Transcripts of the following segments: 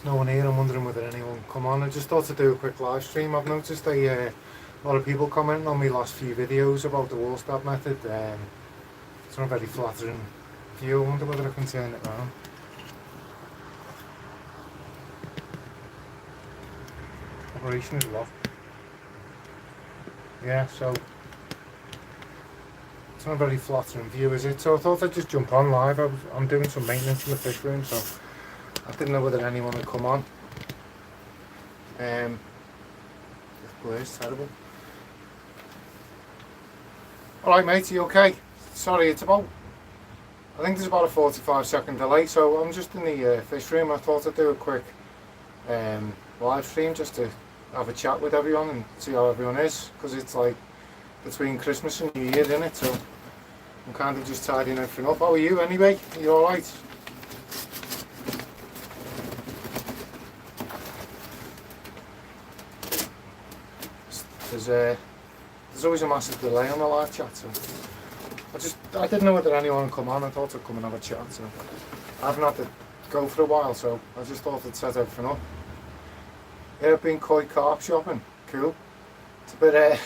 no one here. I'm wondering whether anyone will come on. I just thought to do a quick live stream. I've noticed a lot of people commenting on my last few videos about the wall stab method. It's not a very flattering view. I wonder whether I can turn it around. Operation is locked. Yeah, so it's not a very flattering view, is it? So I thought I'd just jump on live. I'm doing some maintenance in the fish room, so I didn't know whether anyone would come on. This glare is terrible. Alright mate, are you okay? Sorry, I think there's about a 45-second delay, so I'm just in the fish room. I thought I'd do a quick live stream just to have a chat with everyone and see how everyone is, because it's like between Christmas and New Year, isn't it? So I'm kind of just tidying everything up. How are you anyway? Are you alright? There's always a massive delay on the live chat, so I didn't know whether anyone would come on. I thought I'd come and have a chat, so I haven't had to go for a while, so I just thought I'd set everything up. Yeah, I've been koi carp shopping. Cool. It's a bit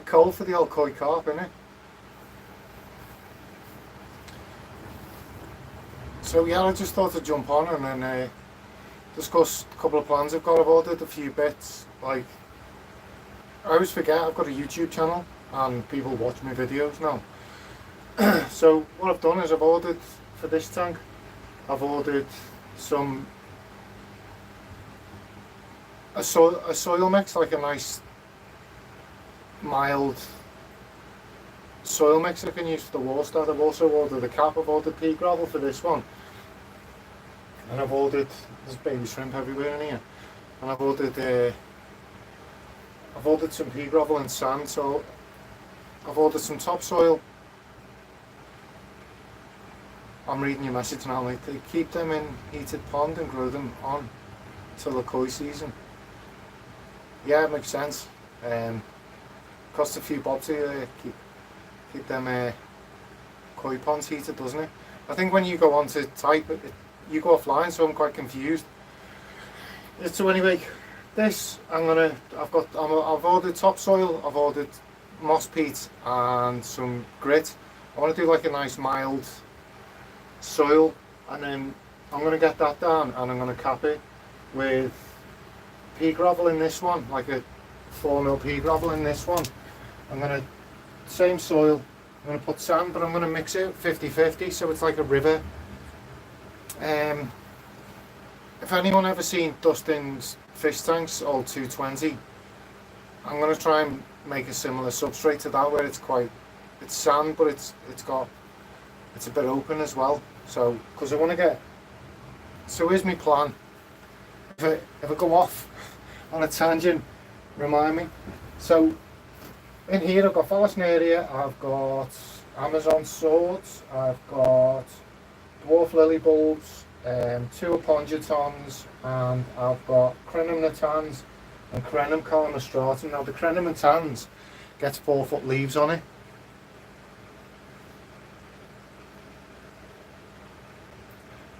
cold for the old koi carp, isn't it? So yeah, I just thought I'd jump on and then discuss a couple of plans I've got. I've ordered a few bits. Like, I always forget I've got a YouTube channel and people watch my videos now. So what I've done is I've ordered for this tank, I've ordered a soil mix, like a nice mild soil mix I can use for the wall stab. I've also ordered a cap. I've ordered pea gravel for this one, and I've ordered, there's baby shrimp everywhere in here, and I've ordered some pea gravel and sand. So I've ordered some topsoil. I'm reading your message now, like, they keep them in heated pond and grow them on till the koi season. Yeah, it makes sense. Costs a few bob to keep them koi ponds heated, doesn't it? I think when you go on to type it, you go offline, so I'm quite confused. So anyway, this I've ordered topsoil, I've ordered moss peat and some grit. I want to do like a nice mild soil, and then I'm going to get that down and I'm going to cap it with pea gravel in this one, like a 4mm pea gravel in this one. I'm going to, same soil, I'm going to put sand, but I'm going to mix it 50-50, so it's like a river. If anyone ever seen Dustin's fish tanks, old 220, I'm going to try and make a similar substrate to that, where it's sand, but it's a bit open as well. So, because I want to get, so here's my plan. If I go off on a tangent, remind me. So in here I've got Phalasnaria, I've got Amazon swords, I've got dwarf lily bulbs, 2 Apongitons, and I've got Crenum natans and Crenum calamastratum. Now the Crenum natans gets 4-foot leaves on it.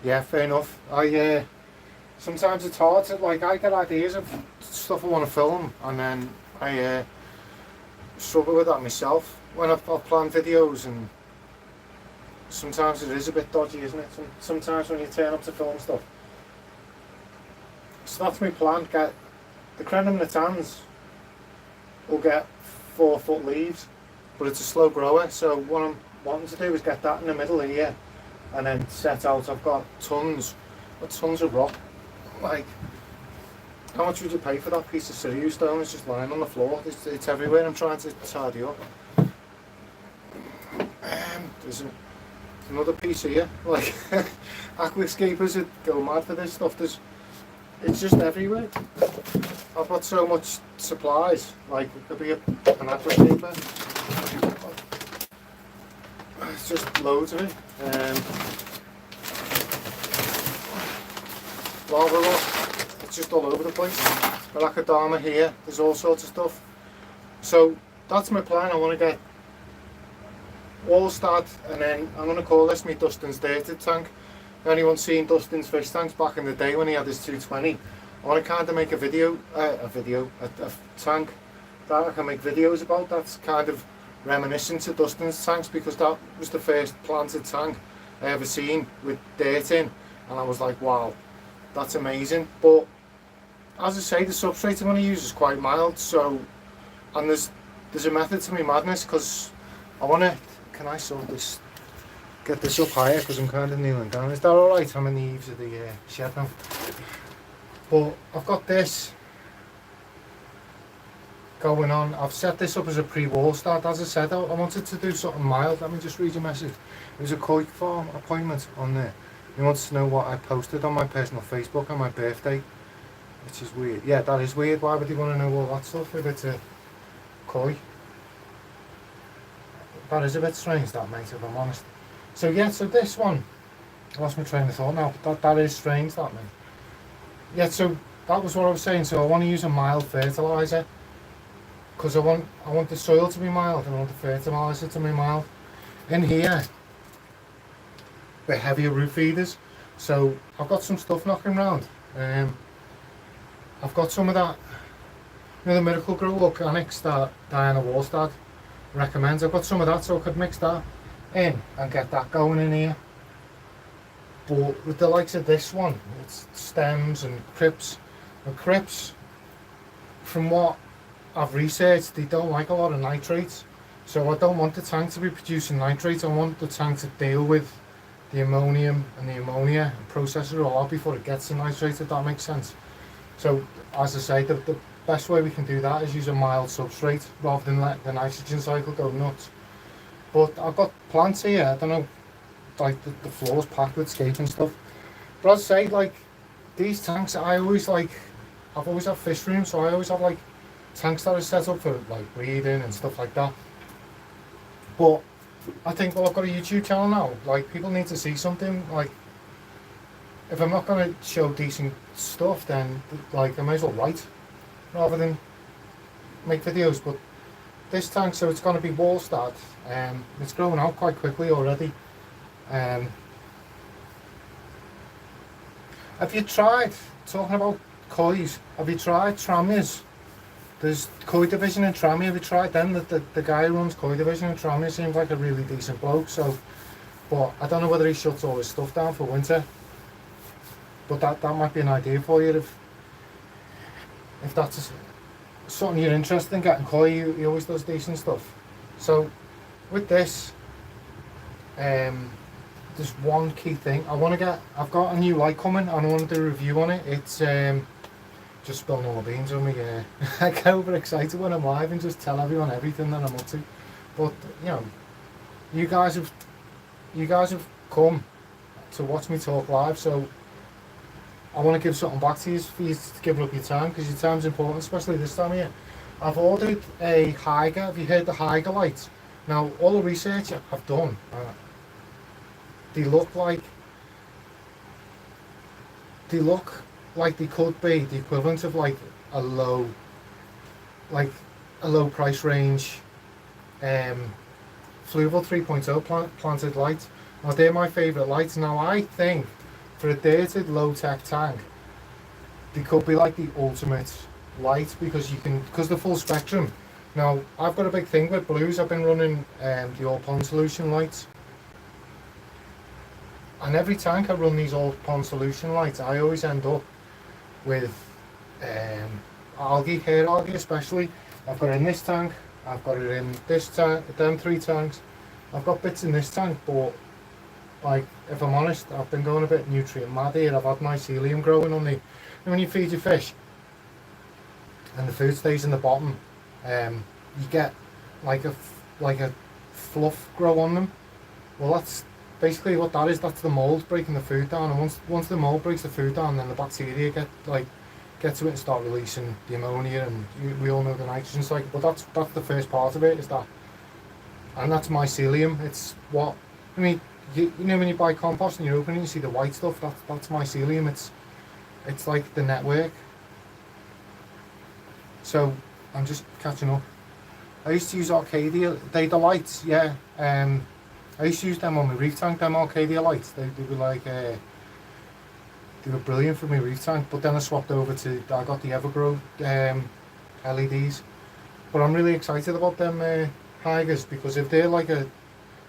Yeah, fair enough. Sometimes it's hard to, like, I get ideas of stuff I want to film, and then I struggle with that myself when I've planned videos, and sometimes it is a bit dodgy, isn't it? Sometimes when you turn up to film stuff. So that's my plan. Get the Crenum natans will get 4-foot leaves, but it's a slow grower, so what I'm wanting to do is get that in the middle here, and then set out. I've got tons of rock. Like, how much would you pay for that piece of Siriu stone? It's just lying on the floor. It's everywhere. I'm trying to tidy up. There's another piece here. Like, aquascapers would go mad for this stuff. It's just everywhere. I've got so much supplies. Like, it could be an aquascaper. It's just loads of it. Lava rock, it's just all over the place. Malacadama here, there's all sorts of stuff. So that's my plan. I want to get wall start, and then I'm going to call this my Dustin's Dirted tank. If anyone's seen Dustin's fish tanks back in the day when he had his 220, I want to kind of make a tank that I can make videos about that's kind of reminiscent to Dustin's tanks, because that was the first planted tank I ever seen with dirt in, and I was like, wow, that's amazing. But as I say, the substrate I'm going to use is quite mild, so, and there's a method to my madness, because I want to, can I sort this, get this up higher, because I'm kind of kneeling down. Is that alright? I'm in the eaves of the shed now. But I've got this going on. I've set this up as a pre-wall start. As I said, I wanted to do something mild. Let me just read your message. It was a koi farm appointment on there. He wants to know what I posted on my personal Facebook on my birthday, which is weird. Yeah, that is weird. Why would he want to know all that stuff if it's a koi? That is a bit strange, that, mate, if I'm honest. So yeah, so this one, I lost my train of thought now. That is strange, that, mate. Yeah, so that was what I was saying. So I want to use a mild fertiliser, because I want the soil to be mild and I want the fertiliser to be mild. In here, the heavier root feeders. So I've got some stuff knocking around. I've got some of that, you know, the Miracle Grow Organics that Diana Wallstad recommends. I've got some of that, so I could mix that in and get that going in here. But with the likes of this one, it's stems and crypts. And crypts, from what I've researched, they don't like a lot of nitrates. So I don't want the tank to be producing nitrates. I want the tank to deal with the ammonium and the ammonia and process it all out before it gets to nitrates, if that makes sense. So as I say, the best way we can do that is use a mild substrate rather than let the nitrogen cycle go nuts. But I've got plants here, I don't know, like the floor's packed with scape and stuff. But as I say, like, these tanks, I've always had fish rooms, so I always have like tanks that are set up for like breeding and stuff like that. But I think, well, I've got a YouTube channel now, like, people need to see something. Like, if I'm not going to show decent stuff, then like I may as well write rather than make videos. But this tank, so it's going to be wall start, it's growing out quite quickly already. Have you tried, talking about kois, have you tried Tramias? There's koi division in Tramia. Have you tried them? The guy who runs koi division in Tramia seems like a really decent bloke. So, but I don't know whether he shuts all his stuff down for winter. But that might be an idea for you if that's something you're interested in getting koi. He always does decent stuff. So with this, there's one key thing I want to get. I've got a new light coming and I want to do a review on it. It's just spilling all the beans on me. I get overexcited when I'm live and just tell everyone everything that I'm up to. But you know, you guys have come to watch me talk live, so I want to give something back to you for you to give up your time, because your time's important, especially this time of year. I've ordered a Haiger. Have you heard the Haiger light? Now, all the research I've done, they look like they could be the equivalent of like a low price range Fluval 3.0 planted light. Now they're my favourite lights. Now I think for a dirted low tech tank, they could be like the ultimate light, because the full spectrum. Now I've got a big thing with blues. I've been running the all pond solution lights. And every tank I run these all pond solution lights, I always end up with algae, hair algae especially. I've got it in this tank, I've got it in this tank, them 3 tanks. I've got bits in this tank, but like, if I'm honest, I've been going a bit nutrient mad here. I've had mycelium growing on the, when you feed your fish and the food stays in the bottom, you get like a fluff grow on them. Well, that's basically what that is. That's the mould breaking the food down, and once the mould breaks the food down, then the bacteria get to it and start releasing the ammonia, and we all know the nitrogen cycle. But that's the first part of it, is that, and that's mycelium. It's what, I mean, you know, when you buy compost and you open it, you see the white stuff. That's mycelium. It's like the network. So I'm just catching up. I used to use Arcadia. The lights, yeah. I used to use them on my reef tank, them Arcadia lights. They were like, they were brilliant for my reef tank. But then I swapped over to, I got the Evergrow LEDs. But I'm really excited about them Hygers, because if they're like a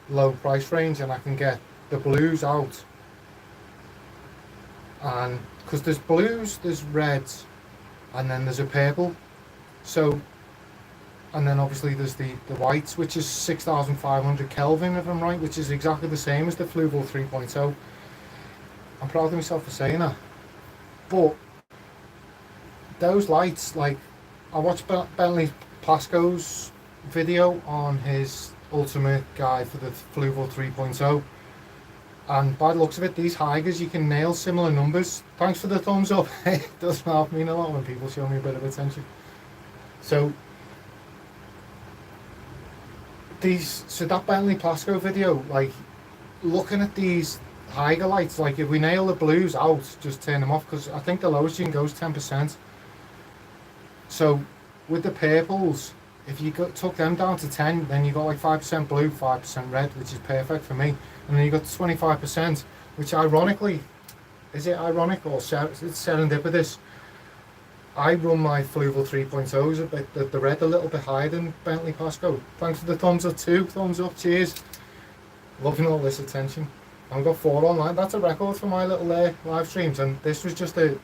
low price range and I can get the blues out, and because there's blues, there's reds, and then there's a purple, so, and then obviously there's the whites, which is 6,500 Kelvin if I'm right, which is exactly the same as the Fluval 3.0. I'm proud of myself for saying that. But those lights, like, I watched Bentley Pascoe's video on his ultimate guide for the Fluval 3.0, and by the looks of it, these Hygers, you can nail similar numbers. Thanks for the thumbs up. It does help mean a lot when people show me a bit of attention. So that Bentley Pascoe video, like, looking at these Hyger lights, like, if we nail the blues out, just turn them off, because I think the lowest you can go is 10%. So with the purples, if you took them down to 10, then you got like 5% blue, 5% red, which is perfect for me. And then you got 25%, which ironically, is it ironic or it's serendipitous? I run my Fluval 3.0s a bit, the red a little bit higher than Bentley Pascoe. Thanks for the thumbs up too, thumbs up, cheers. Loving all this attention. I've got 4 online, that's a record for my little live streams, and this was just a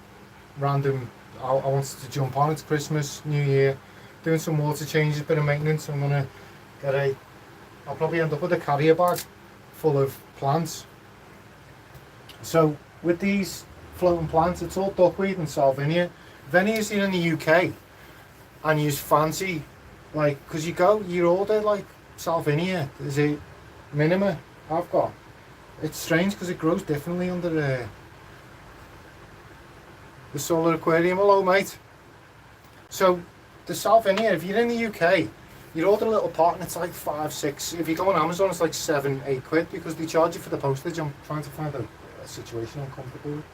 random, I wanted to jump on. It's Christmas, New Year, doing some water changes, bit of maintenance. I'm gonna get I'll probably end up with a carrier bag full of plants. So with these floating plants, it's all duckweed and salvinia. If any of you in the UK and you fancy, like, because you order like salvinia, there's a minima I've got. It's strange because it grows differently under the solar aquarium. Hello mate. So the salvinia, if you're in the UK, you order a little pot and it's like 5, 6. If you go on Amazon, it's like 7, 8 quid because they charge you for the postage. I'm trying to find a situation I'm comfortable with.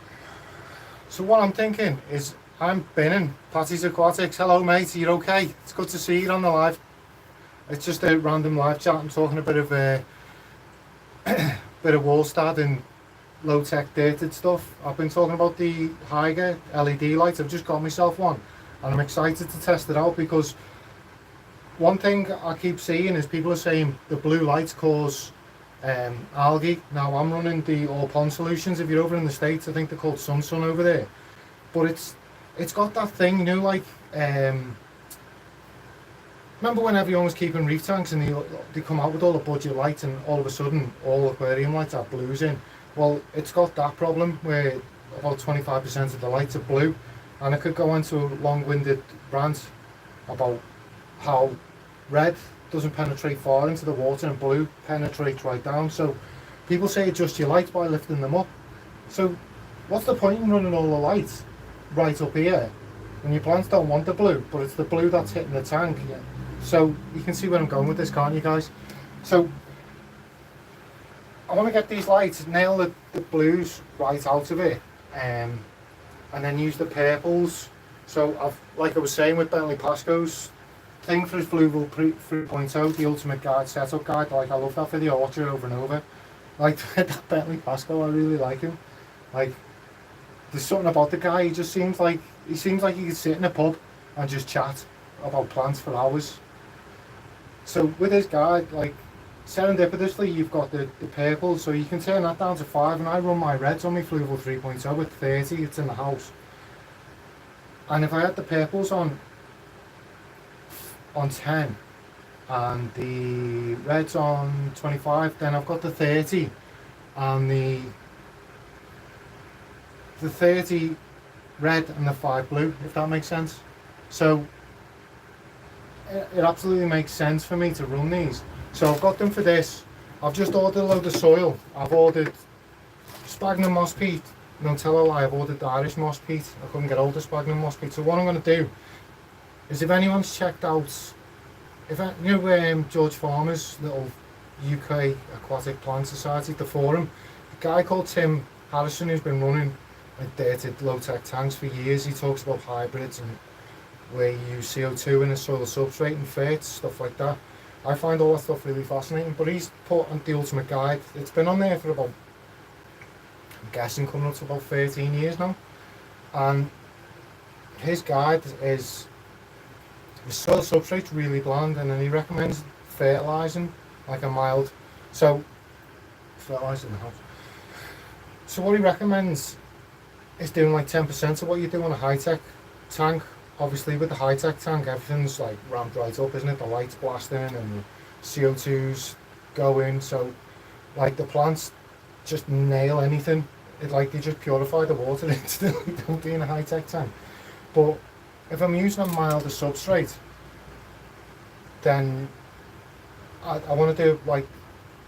So what I'm thinking is, I'm binning Patty's Aquatics. Hello mate, are you okay? It's good to see you on the live. It's just a random live chat. I'm talking a bit of bit of Wallstad and low-tech dated stuff. I've been talking about the Hyger LED lights. I've just got myself one, and I'm excited to test it out, because one thing I keep seeing is people are saying the blue lights cause algae. Now I'm running the all pond solutions. If you're over in the States, I think they're called Sun over there. But it's got that thing, you know, like remember when everyone was keeping reef tanks and they come out with all the budget lights and all of a sudden all aquarium lights have blues in? Well, it's got that problem where about 25% of the lights are blue, and I could go into a long-winded rant about how red doesn't penetrate far into the water and blue penetrates right down. So people say adjust your lights by lifting them up. So what's the point in running all the lights right up here when your plants don't want the blue, but it's the blue that's hitting the tank? Yeah. So you can see where I'm going with this, can't you guys? So I want to get these lights, nail the blues right out of it, and then use the purples. So like I was saying with Bentley Pascoe's thing for his Fluval 3.0, the ultimate guide, setup guide, like, I love that video, I watch it over and over. Like that Bentley Pascoe, I really like him. Like, there's something about the guy, he seems like he could sit in a pub and just chat about plants for hours. So with this guide, like, serendipitously you've got the purple, so you can turn that down to 5, and I run my reds on my Fluval 3.0 at 30, it's in the house. And if I had the purples on 10 and the reds on 25, then I've got the 30 and the 30 red and the 5 blue, if that makes sense. So it absolutely makes sense for me to run these. So I've got them for this. I've just ordered a load of soil. I've ordered sphagnum moss peat. Don't tell a lie, I've ordered the Irish moss peat. I couldn't get hold of sphagnum moss peat. So what I'm going to do is, if anyone's checked out, you know George Farmer's little UK Aquatic Plant Society, the forum, a guy called Tim Harrison who's been running like dated low-tech tanks for years, he talks about hybrids and where you use CO2 in a soil substrate and ferts, stuff like that. I find all that stuff really fascinating. But he's put on the ultimate guide. It's been on there for about, I'm guessing, coming up to about 13 years now. And his guide is the soil substrate's really bland, and then he recommends fertilising like a mild. So fertilising the house. So what he recommends is doing like 10% of what you do on a high-tech tank. Obviously with the high-tech tank, everything's like ramped right up, isn't it? The lights blasting and the CO2's going, so like the plants just nail anything. It like they just purify the water instantly, don't they, in a high-tech tank. But if I'm using a milder substrate, then I want to do like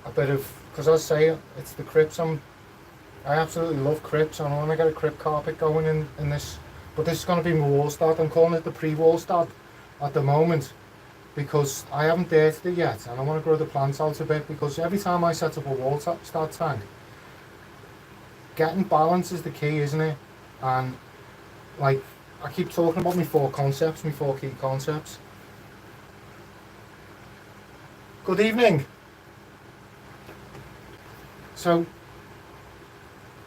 a bit of, because I say it's the crypts. I absolutely love crypts, and I want to get a crypt carpet going in this. But this is going to be my wall start. I'm calling it the pre-wall start at the moment because I haven't dirted it yet, and I want to grow the plants out a bit, because every time I set up a wall start tank, getting balance is the key, isn't it? And like I keep talking about my four key concepts. Good evening. So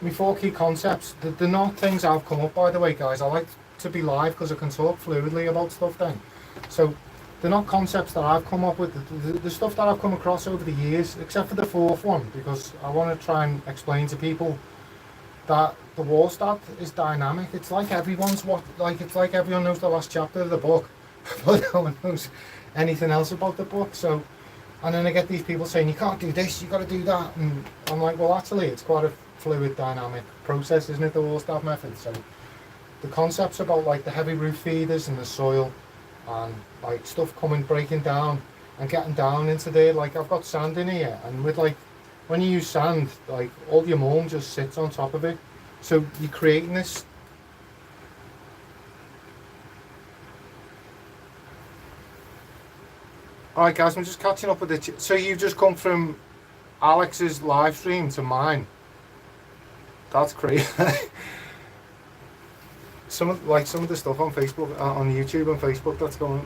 my four key concepts, they're not things I've come up, by the way, guys. I like to be live because I can talk fluidly about stuff then. So they're not concepts that I've come up with, the stuff that I've come across over the years, except for the fourth one, because I want to try and explain to people that the wall start is dynamic. It's like everyone's it's like everyone knows the last chapter of the book, but no one knows anything else about the book. So, and then I get these people saying, you can't do this, you got to do that, and I'm like, well, actually, it's quite a fluid dynamic process, isn't it, the wall start method? So the concepts about like the heavy roof feeders and the soil and like stuff breaking down and getting down into there, like I've got sand in here, and with like when you use sand, like all your mulm just sits on top of it, so you're creating this Alright guys, I'm just catching up with it. So you've just come from Alex's live stream to mine. That's crazy. some of the stuff on Facebook, on YouTube and Facebook that's going.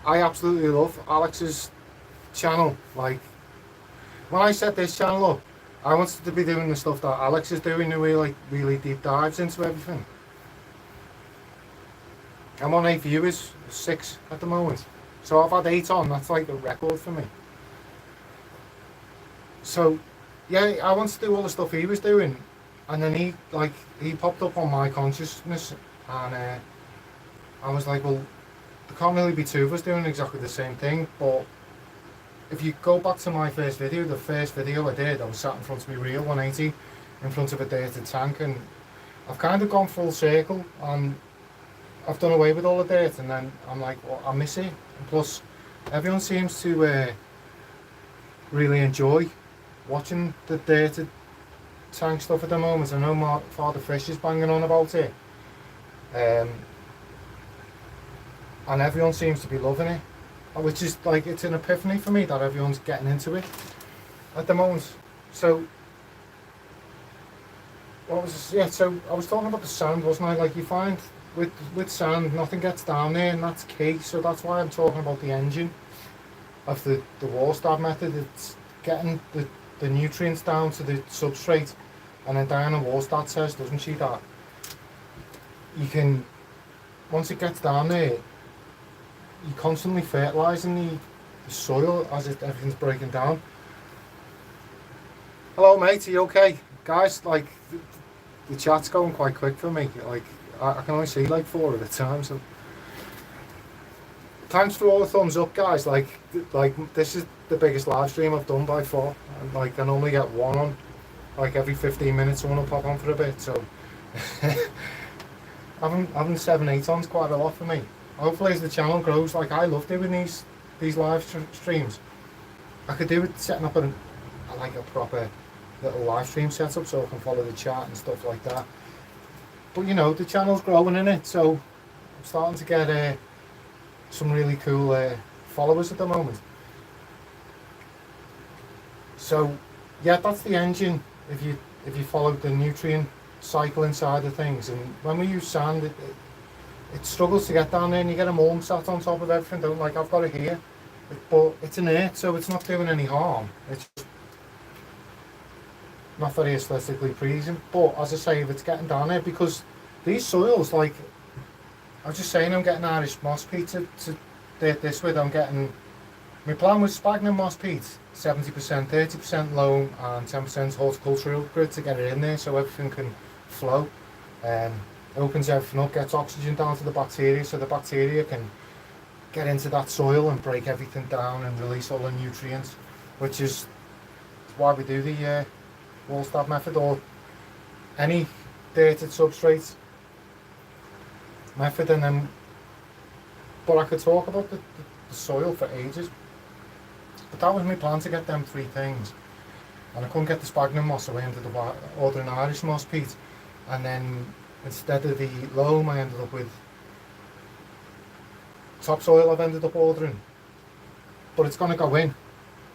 I absolutely love Alex's channel. Like when I set this channel up, I wanted to be doing the stuff that Alex is doing, the way like really deep dives into everything. I'm on 8 viewers, 6 at the moment. So I've had 8 on. That's like a record for me. So yeah, I wanted to do all the stuff he was doing. And then he popped up on my consciousness, and I was like, well, there can't really be two of us doing exactly the same thing. But if you go back to my first video, the first video I did, I was sat in front of my real 180 in front of a dirted tank, and I've kind of gone full circle, and I've done away with all the dirt, and then I'm like, well, I miss it. And plus, everyone seems to really enjoy watching the dirted tank stuff at the moment. I know Father Fish is banging on about it, and everyone seems to be loving it, which is like, it's an epiphany for me that everyone's getting into it at the moment. So so I was talking about the sand, wasn't I? Like you find with sand, nothing gets down there, and that's key. So that's why I'm talking about the engine of the wall start method. It's getting the nutrients down to the substrate, and then Diana Wallstad says, doesn't she, that you can, once it gets down there, you're constantly fertilising the soil as everything's breaking down. Hello mate, are you okay? Guys, like the chat's going quite quick for me, like I can only see like 4 at a time, so thanks for all the thumbs up guys. Like this is the biggest live stream I've done by far, and like I normally get one on like every 15 minutes, someone will pop on for a bit, so having 7-8 on's quite a lot for me. Hopefully as the channel grows, like I love doing these live streams. I could do it setting up a proper little live stream setup so I can follow the chat and stuff like that, but you know, the channel's growing in it, so I'm starting to get some really cool followers at the moment. So yeah, that's the engine if you follow the nutrient cycle inside of things. And when we use sand, it struggles to get down there, and you get a mulm sat on top of everything, don't, like I've got it here, but it's inert, so it's not doing any harm. It's not very aesthetically pleasing. But as I say, if it's getting down there, because these soils, like I was just saying, I'm getting Irish moss peat to do it this with. I'm getting, my plan was sphagnum moss peat, 70%, 30% loam and 10% horticultural grid to get it in there so everything can flow. Opens everything up, gets oxygen down to the bacteria so the bacteria can get into that soil and break everything down and release all the nutrients, which is why we do the wall stab method or any dirted substrate method. And then, but I could talk about the soil for ages, but that was my plan, to get them three things, and I couldn't get the sphagnum moss, so I ended up ordering Irish moss peat, and then instead of the loam I ended up with topsoil. I've ended up ordering, but it's going to go in,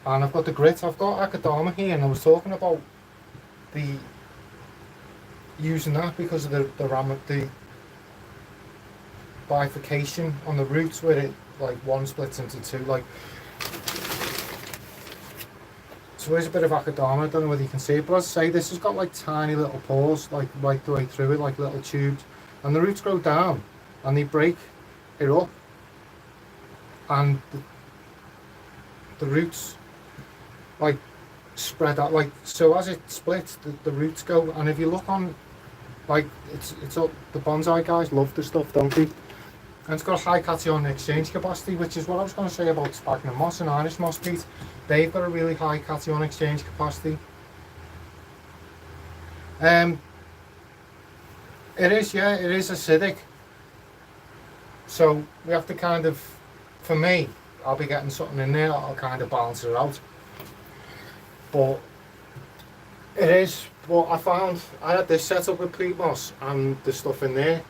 and I've got the grit. I've got Akadama here, and I was talking about the using that because of the bifurcation on the roots, where it like one splits into two. Like, so there's a bit of Akadama. I don't know whether you can see it, but as I say, this has got like tiny little pores, like right the way through it, like little tubes, and the roots grow down and they break it up, and the roots like spread out, like, so as it splits, the roots go. And if you look on, like, it's up, the bonsai guys love the stuff, don't they? And it's got a high cation exchange capacity, which is what I was going to say about sphagnum moss and Irish moss peat. They've got a really high cation exchange capacity. It is, yeah, it is acidic. So we have to kind of, for me, I'll be getting something in there that'll kind of balance it out. But it is, well, I found I had this set up with peat moss and the stuff in there.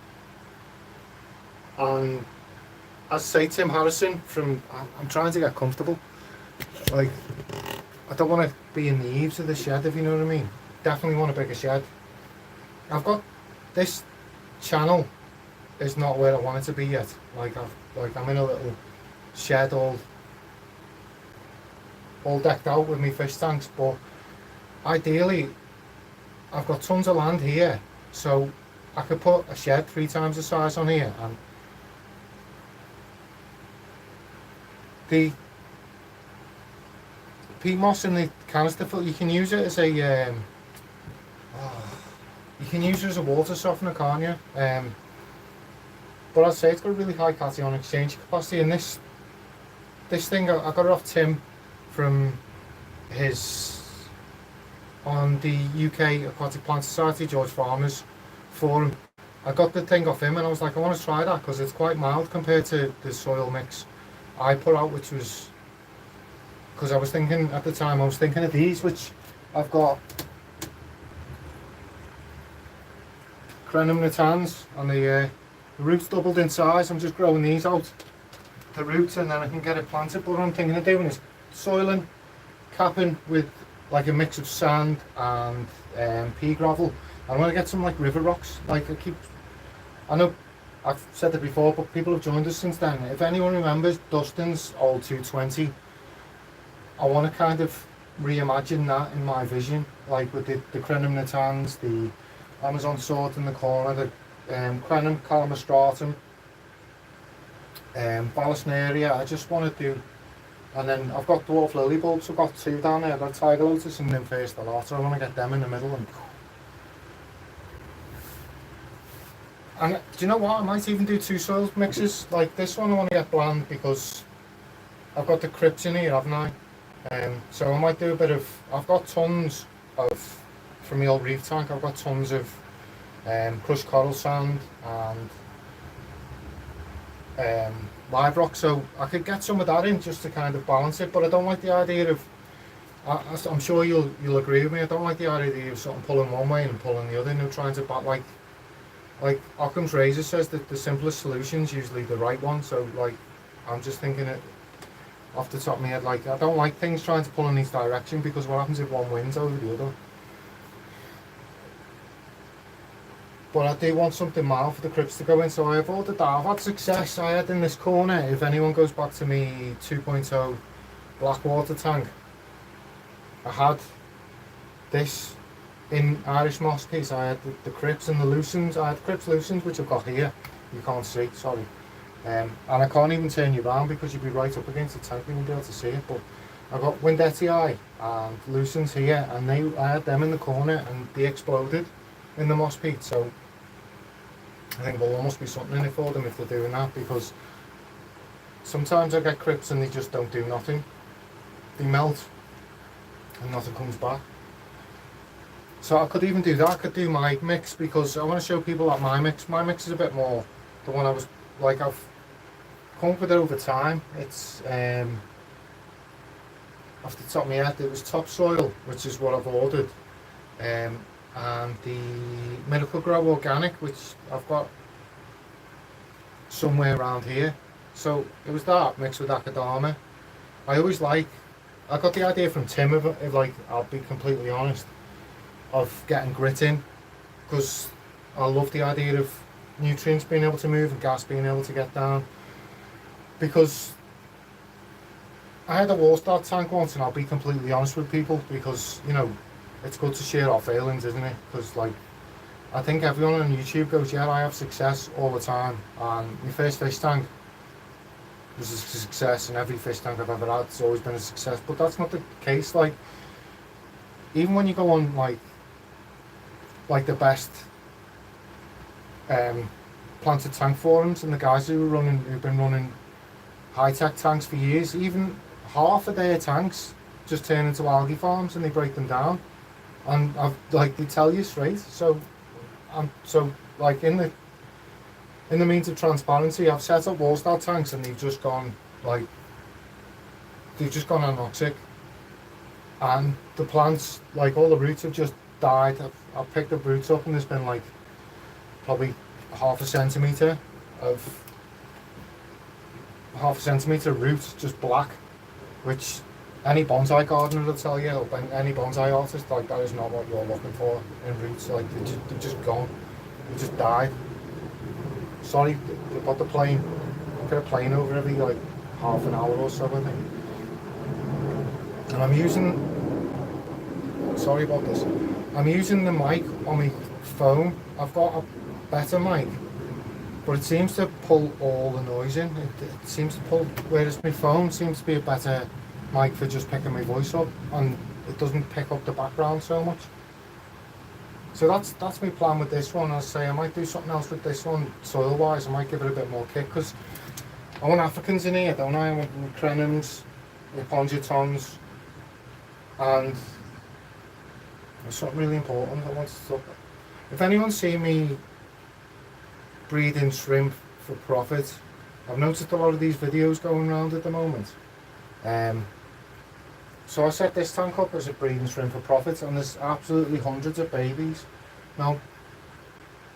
And as I say, Tim Harrison from, I'm trying to get comfortable. Like, I don't want to be in the eaves of the shed, if you know what I mean. Definitely want a bigger shed. I've got, this channel is not where I want it to be yet. Like, I'm in a little shed all decked out with my fish tanks, but ideally I've got tons of land here, so I could put a shed 3 times the size on here, and the peat moss in the canister, you can use it as a you can use it as a water softener, can't you? But I'd say it's got a really high cation exchange capacity, and this thing I got it off Tim from his, on the UK Aquatic Fanatics Society, George Farmer's forum. I got the thing off him and I was like, I want to try that because it's quite mild compared to the soil mix I put out, which was, because I was thinking at the time, I was thinking of these, which I've got Crenum natans, and the roots doubled in size. I'm just growing these out, the roots, and then I can get it planted. But what I'm thinking of doing is soiling, capping with like a mix of sand and pea gravel. I want to get some like river rocks. Like, I know I've said it before, but people have joined us since then. If anyone remembers Dustin's old 220, I want to kind of reimagine that in my vision, like with the Crenum natans, the Amazon sword in the corner, the Crenum calamastratum, Balasnaria. I just want to do, and then I've got dwarf lily bulbs. I've got 2 down there. I've got tiger lotus and nymphaeus stellata. I want to get them in the middle, and do you know what? I might even do 2 soil mixes. Like this one, I want to get bland because I've got the crypts in here, haven't I? So I might do a bit of. I've got tons of, from the old reef tank. I've got tons of crushed coral sand and live rock, so I could get some of that in just to kind of balance it. But I don't like the idea of. I'm sure you'll agree with me. I don't like the idea of something pulling one way and pulling the other. And trying to like Occam's razor says that the simplest solution is usually the right one. So like, I'm just thinking it off the top of my head. Like, I don't like things trying to pull in each direction, because what happens if one wins over the other? but I do want something mild for the crypts to go in, so I have ordered that. I've had success. I had in this corner, if anyone goes back to me 2.0 black water tank, I had this in Irish moss case. I had the crypts and the lucens. I had crypts lucens, which I've got here. You can't see, sorry. And I can't even turn you around because you'd be right up against the tank, you wouldn't be able to see it. But I got Windetti and lucens here, and I had them in the corner, and they exploded in the moss peat. So I think there must be something in it for them if they're doing that, because sometimes I get crypts and they just don't do nothing. They melt and nothing comes back. So I could even do that. I could do my mix, because I want to show people that my mix is a bit more the one I was like, I've come up with it over time. It's off the top of my head, it was topsoil, which is what I've ordered, and the Miracle Grow Organic, which I've got somewhere around here. So it was that mixed with Akadama. I got the idea from Tim, if like, I'll be completely honest, of getting grit in, because I love the idea of nutrients being able to move and gas being able to get down. Because I had a wall-start tank once, and I'll be completely honest with people, because, you know, it's good to share our feelings, isn't it? Because, like, I think everyone on YouTube goes, yeah, I have success all the time, and my first fish tank was a success, and every fish tank I've ever had has always been a success. But that's not the case. Like, even when you go on like the best planted tank forums, and the guys who've been running high-tech tanks for years, even half of their tanks just turn into algae farms, and they break them down, and they tell you straight. So like, in the means of transparency, I've set up wall-start tanks, and they've just gone anoxic, and the plants, like, all the roots have just died. I've picked the roots up, and there's been like probably half a centimetre of roots just black, which any bonsai gardener will tell you, or any bonsai artist, like, that is not what you're looking for in roots. Like, they're just gone, they just died. Sorry, they put the plane, I get a plane over every like half an hour or so, I think. And I'm using, sorry about this, I'm using the mic on my phone. I've got a better mic, but it seems to pull all the noise in. It seems to pull, whereas my phone seems to be a better mic for just picking my voice up, and it doesn't pick up the background so much. So that's my plan with this one. I'll say I might do something else with this one, soil wise. I might give it a bit more kick, because I want Africans in here, don't I? I want Crenhams, Ponjatons, and there's something really important I want to talk about. If anyone's seen me breeding shrimp for profit, I've noticed a lot of these videos going around at the moment. So I set this tank up as a breeding shrimp for profit, and there's absolutely hundreds of babies. Now,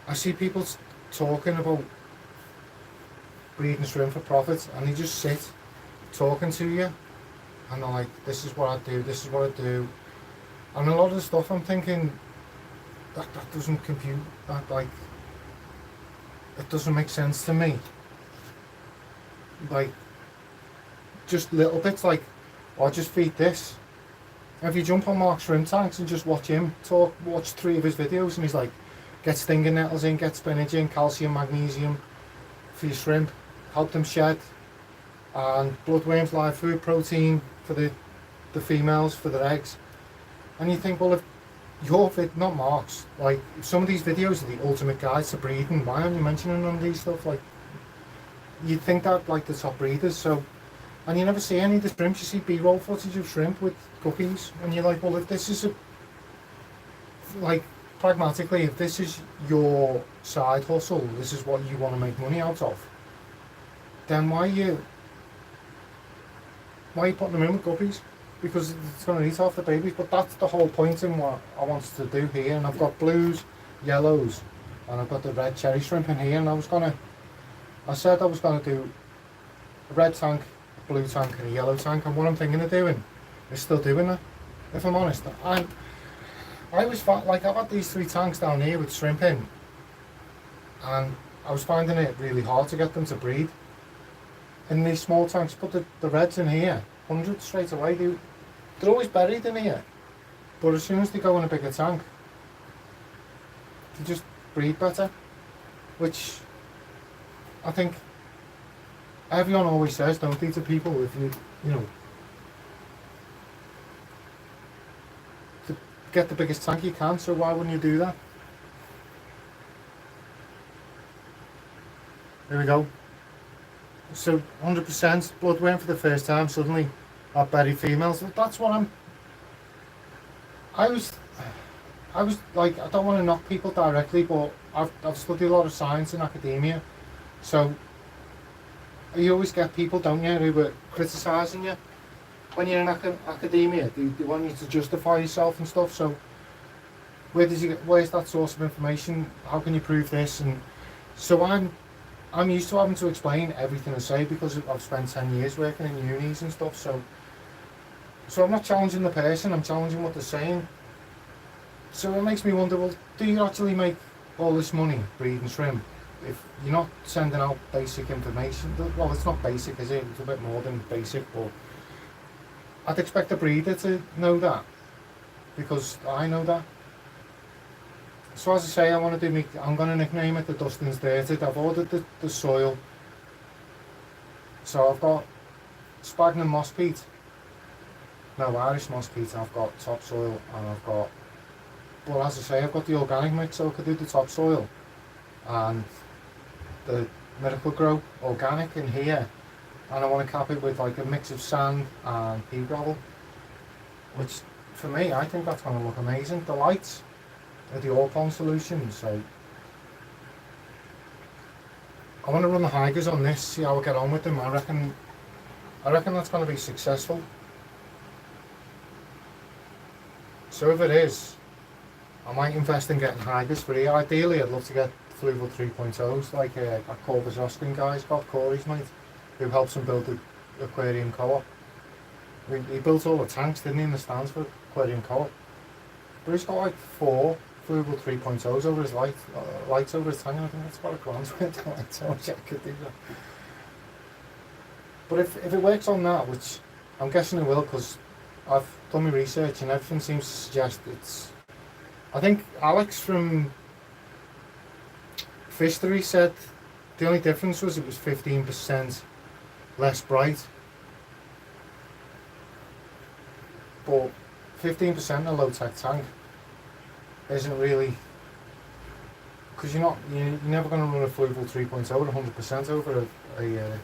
I see people talking about breeding shrimp for profit, and they just sit talking to you, and they're like, this is what I do, this is what I do. And a lot of the stuff I'm thinking, that doesn't compute, that, like, it doesn't make sense to me. Like, just little bits, like, or just feed this. If you jump on Mark's shrimp tanks and just watch him talk, watch 3 of his videos, and he's like, get stinging nettles in, get spinach in, calcium, magnesium for your shrimp, help them shed, and bloodworms, live food, protein for the females, for their eggs. And you think, well, if your not Mark's, like, some of these videos are the ultimate guides to breeding, why aren't you mentioning none of these stuff? Like, you'd think that, like, the top breeders. So, and you never see any of the shrimps. You see B-roll footage of shrimp with cookies, and you're like, well, if this is like, pragmatically, if this is your side hustle, this is what you want to make money out of, then why are you putting them in with guppies? Because it's going to eat off the babies. But that's the whole point in what I wanted to do here. And I've got blues, yellows, and I've got the red cherry shrimp in here. And I said I was gonna do a red tank, a blue tank, and a yellow tank. And what I'm thinking of doing is still doing it, if I'm honest. I was like, I've had these 3 tanks down here with shrimp in, and I was finding it really hard to get them to breed in these small tanks. But the reds in here, 100 straight away, they're always buried in here, but as soon as they go in a bigger tank, they just breed better, which I think everyone always says, don't they, to people, if you know, to get the biggest tank you can, so why wouldn't you do that? There we go. So 100% bloodworm for the first time, suddenly I've buried females. That's what I was like, I don't want to knock people directly, but I've studied a lot of science in academia, so you always get people, don't you, who are criticising you when you're in academia. They want you to justify yourself and stuff. So where's that source of information? How can you prove this? And so I'm used to having to explain everything I say because I've spent 10 years working in unis and stuff. So I'm not challenging the person, I'm challenging what they're saying. So it makes me wonder, well, do you actually make all this money breeding shrimp if you're not sending out basic information? Well, it's not basic, is it? It's a bit more than basic, but I'd expect a breeder to know that, because I know that. So as I say, I'm going to nickname it the Dustin's Dirted. I've ordered the soil. So I've got sphagnum moss peat. No, Irish moss peat. I've got topsoil, and I've got, well, as I say, I've got the organic mix, so I could do the topsoil and the Miracle Grow organic in here, and I want to cap it with like a mix of sand and pea gravel, which for me, I think that's going to look amazing. The lights are the all-pond solution, so I want to run the hikers on this, see how I get on with them. I reckon that's going to be successful. So if it is, I might invest in getting hikers free. Ideally, I'd love to get Fluval 3.0s like that Corvus Oskin guy's got, Corey's mate, who helps him build the aquarium co-op. He built all the tanks, didn't he, in the stands for aquarium co-op. But he's got like 4 Fluval 3.0s over his lights over his tank, and I think that's about £1 worth of lights, so I could do that. But if it works on that, which I'm guessing it will, because I've done my research and everything seems to suggest it's... I think Alex from Fistery said the only difference was it was 15% less bright. But 15% in a low-tech tank isn't really... Because you're never going to run a Fluval 3.0 at 100% over a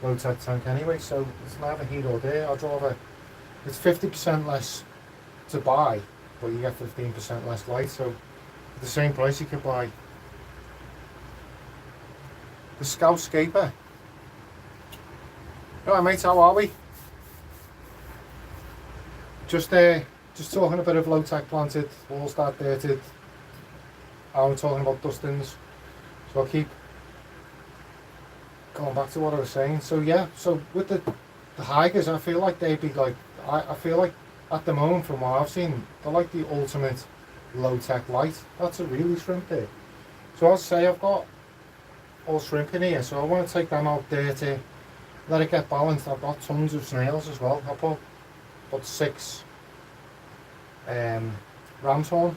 low-tech tank anyway, so it's neither heat or there. I'd rather... It's 50% less to buy, but you get 15% less light, so for the same price you could buy the Scout Scaper. Alright mates, how are we? Just talking a bit of low-tech planted, wall-start dirted. I'm talking about Dustins, so I'll keep going back to what I was saying. So yeah, so with the hikers, I feel like they'd be like, I feel like at the moment from what I've seen, they're like the ultimate low-tech light. That's a really shrimp there. So as I say, I've got all shrimp in here, so I want to take them out there to let it get balanced. I've got tons of snails as well. I put about 6 ram's horn,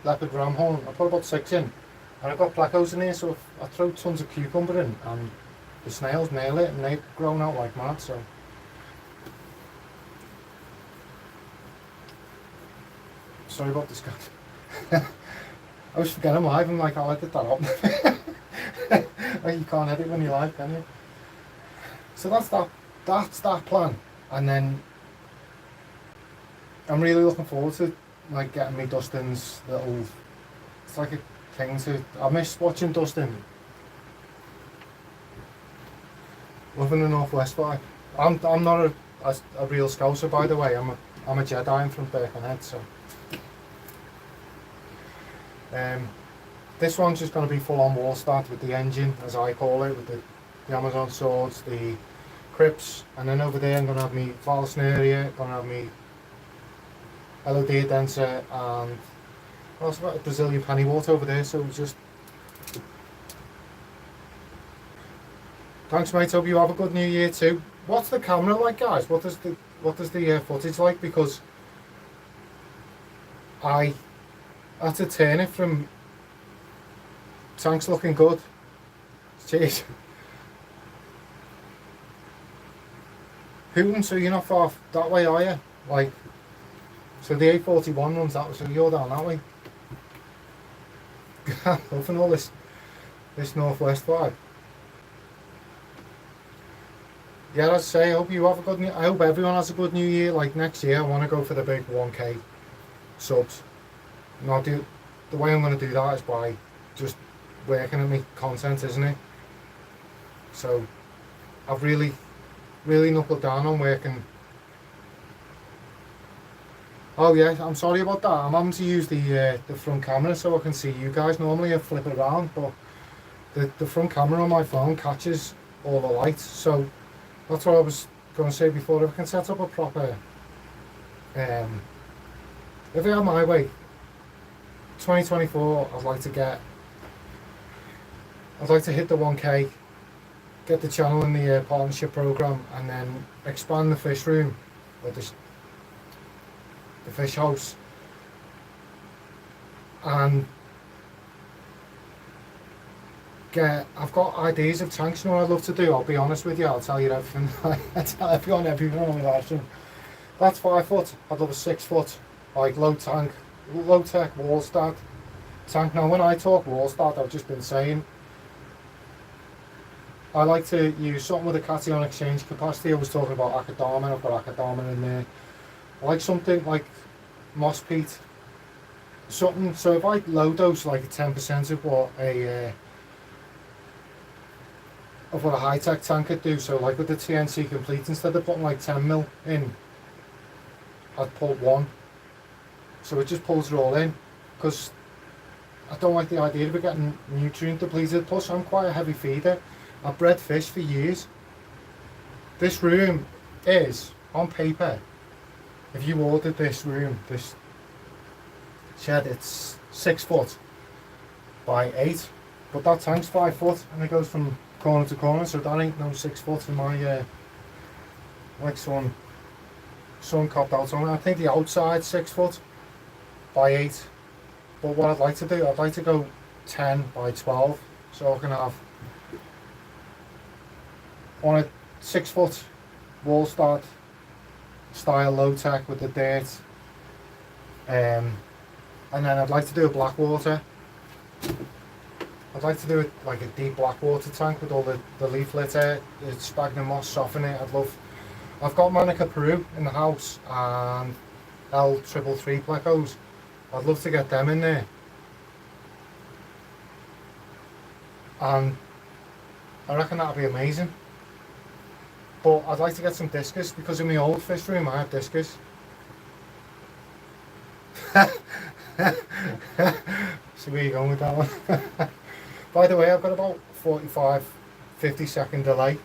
leopard ram horn. I put about 6 in, and I've got placos in here, so if I throw tons of cucumber in and the snails nail it, and they've grown out like mad. So sorry about this guy. I was forgetting I'm live, I'm like, I'll edit that up. Like, you can't edit when you're live, can you? So that's that plan. And then I'm really looking forward to like getting me Dustin's little, it's like a thing to, I miss watching Dustin. Loving the Northwest vibe. I'm not a real Scouser, by the way. I'm a Jedi. I'm from Birkenhead, so this one's just going to be full on wall start with the engine, as I call it, with the Amazon swords, the Crips, and then over there I'm going to have me Valsneria, going to have me LOD Denser, and also got a Brazilian Pennywort over there, so just Thanks, mate. Hope you have a good New Year too. What's the camera like, guys? What does the footage like? Because I had to turn it from tanks looking good. Cheers. Hooton, so you're not far that way, are you? Like, so the A41 runs that way, so you're down that way. Loving all this northwest vibe. Yeah, as I say, I hope you have a good. I hope everyone has a good New Year. Like next year, I want to go for the big 1K subs. And I'll do the way I'm going to do that is by just working on my content, isn't it? So I've really knuckled down on working. Oh yeah, I'm sorry about that. I'm having to use the front camera so I can see you guys. Normally I flip it around, but the front camera on my phone catches all the lights. So that's what I was going to say before. If I can set up a proper, if I have my way, 2024, I'd like to hit the 1K, get the channel in the partnership program, and then expand the fish room, or the fish house, and I've got ideas of tanks. You know what I'd love to do? I'll be honest with you. I'll tell you everything. I tell everyone everything on my live stream. That's 5 foot. I'd love a 6 foot, like low tech wall start tank. Now, when I talk wall start, I've just been saying I like to use something with a cation exchange capacity. I was talking about Akadama. I've got Akadama in there. I like something like moss peat. Something. So if I low dose like 10% of what a high-tech tank could do, so like with the TNC complete, instead of putting like 10mm in, I'd put 1, so it just pulls it all in, because I don't like the idea of it getting nutrient depleted. Plus I'm quite a heavy feeder. I've bred fish for years. This room is, on paper, if you ordered this room, this shed, it's 6 foot by 8, but that tank's 5 foot and it goes from corner to corner, so that ain't no 6 foot in my like sun copped out on it. I think the outside 6 foot by 8, but what I'd like to do, I'd like to go 10 by 12, so I can have on a 6 foot wall start style low tech with the dirt, and then I'd like to do a black water. I'd like to do it like a deep black water tank with all the leaf litter, the sphagnum moss, soften it. I've got Manica Peru in the house and L333 plecos. I'd love to get them in there. And I reckon that'd be amazing. But I'd like to get some discus, because in my old fish room I have discus. See where you're going with that one. By the way, I've got about 45-50 second delay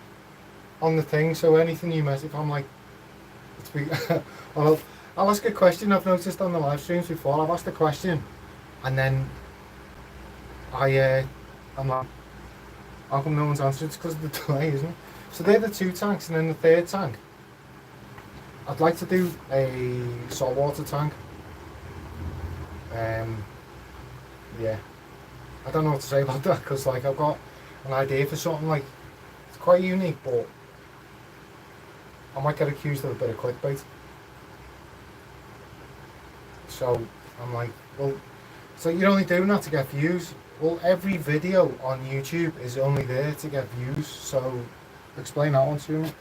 on the thing, so anything you miss, if I'm like, I'll ask a question. I've noticed on the live streams before, I've asked a question and then I'm like, how come no one's answered? It's because of the delay, isn't it? So they're the 2 tanks, and then the 3rd tank, I'd like to do a saltwater tank. Yeah, I don't know what to say about that, because like I've got an idea for something like, it's quite unique, but I might get accused of a bit of clickbait. So I'm like, well, so you're only doing that to get views. Well, every video on YouTube is only there to get views, so explain that one to me.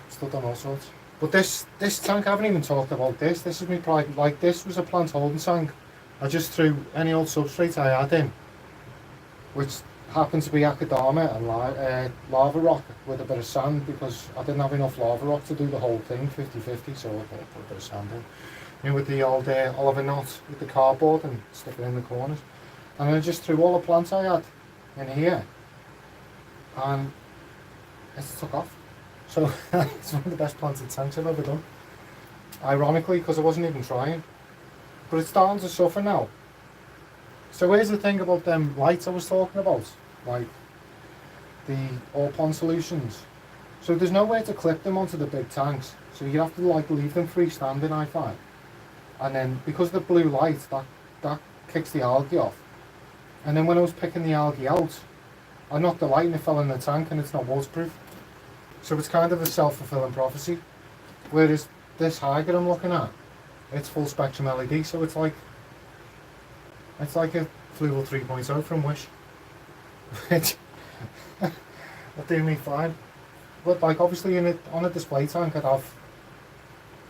Still done all sorts. But this tank, I haven't even talked about this. This is my private, like this was a plant holding tank. I just threw any old substrate I had in, which happened to be Akadama and lava rock with a bit of sand, because I didn't have enough lava rock to do the whole thing 50-50, so I thought I'd put a bit of sand in. You know, with the old Oliver knot with the cardboard and stick it in the corners. And I just threw all the plants I had in here, and it took off. So it's one of the best planted tanks I've ever done. Ironically, because I wasn't even trying. But it's starting to suffer now. So here's the thing about them lights I was talking about. Like, the all pond solutions. So there's nowhere to clip them onto the big tanks. So you have to like leave them freestanding, I find. And then because of the blue light, that kicks the algae off. And then when I was picking the algae out, I knocked the light and it fell in the tank and it's not waterproof. So it's kind of a self-fulfilling prophecy. Whereas this Hygge I'm looking at, it's full spectrum LED, so it's like a Fluval 3.0 from Wish. Which will do me fine. But like obviously on a display tank I'd have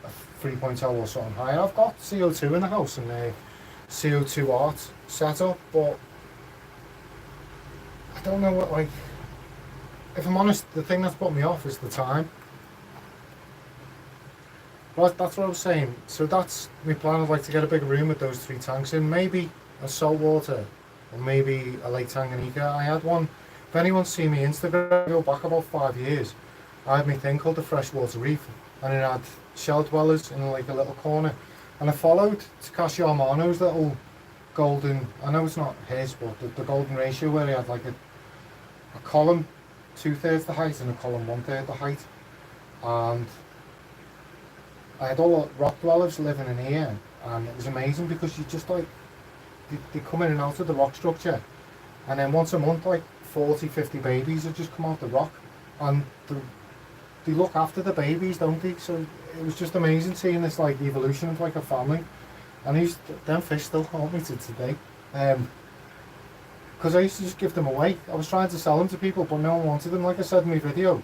a 3.0 or something higher. I've got CO2 in the house and a CO2 art setup, but I don't know what, like, if I'm honest, the thing that's put me off is the time. But that's what I was saying. So that's my plan. I'd like to get a big room with those 3 tanks in. Maybe a saltwater, or maybe a Lake Tanganyika. I had one. If anyone's seen me Instagram, go back about 5 years. I had my thing called the Freshwater Reef, and it had shell dwellers in like a little corner. And I followed Takashi Amano's little golden, I know it's not his, but the golden ratio where he had like a column 2/3 the height and a column 1/3 the height. And I had all the rock dwellers living in here, and it was amazing because you just like, they come in and out of the rock structure, and then once a month like 40-50 babies would just come out the rock, and they look after the babies, don't they? So it was just amazing seeing this like evolution of like a family. And them fish still haunt me to today. Because I used to just give them away. I was trying to sell them to people, but no one wanted them. Like I said in my video,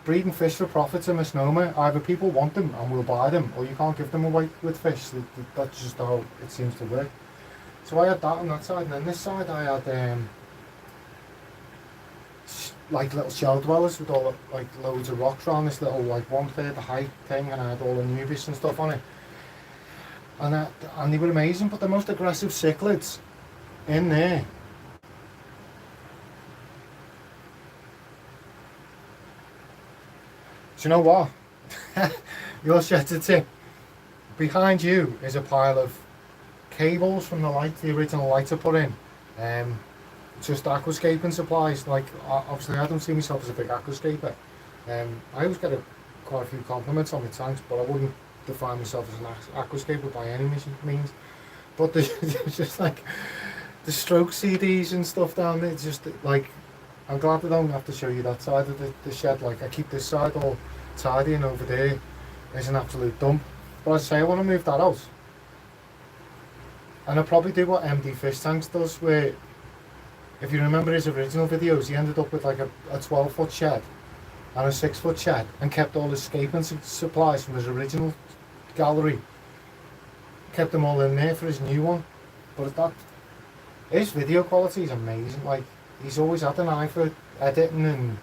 breeding fish for profit's a misnomer. Either people want them and will buy them, or you can't give them away with fish. That's just how it seems to work. So I had that on that side, and then this side I had like little shell dwellers with all like loads of rocks around this little like 1/3 the height thing, and I had all the Anubis and stuff on it. And they were amazing, but the most aggressive cichlids in there. Do you know what? You'll shed a tip. Behind you is a pile of cables from the light, the original lights I put in. Just aquascaping supplies. Like obviously I don't see myself as a big aquascaper. I always get quite a few compliments on my tanks, but I wouldn't define myself as an aquascaper by any means. But there's just like the stroke CDs and stuff down there. It's just like, I'm glad I don't have to show you that side of the shed. Like I keep this side all tidy, and over there is an absolute dump. But I say I want to move that out, and I'll probably do what MD Fish Tanks does, where if you remember his original videos, he ended up with like a 12-foot shed and a 6-foot shed, and kept all his escaping supplies from his original gallery, kept them all in there for his new one. But his video quality is amazing. Like, he's always had an eye for editing and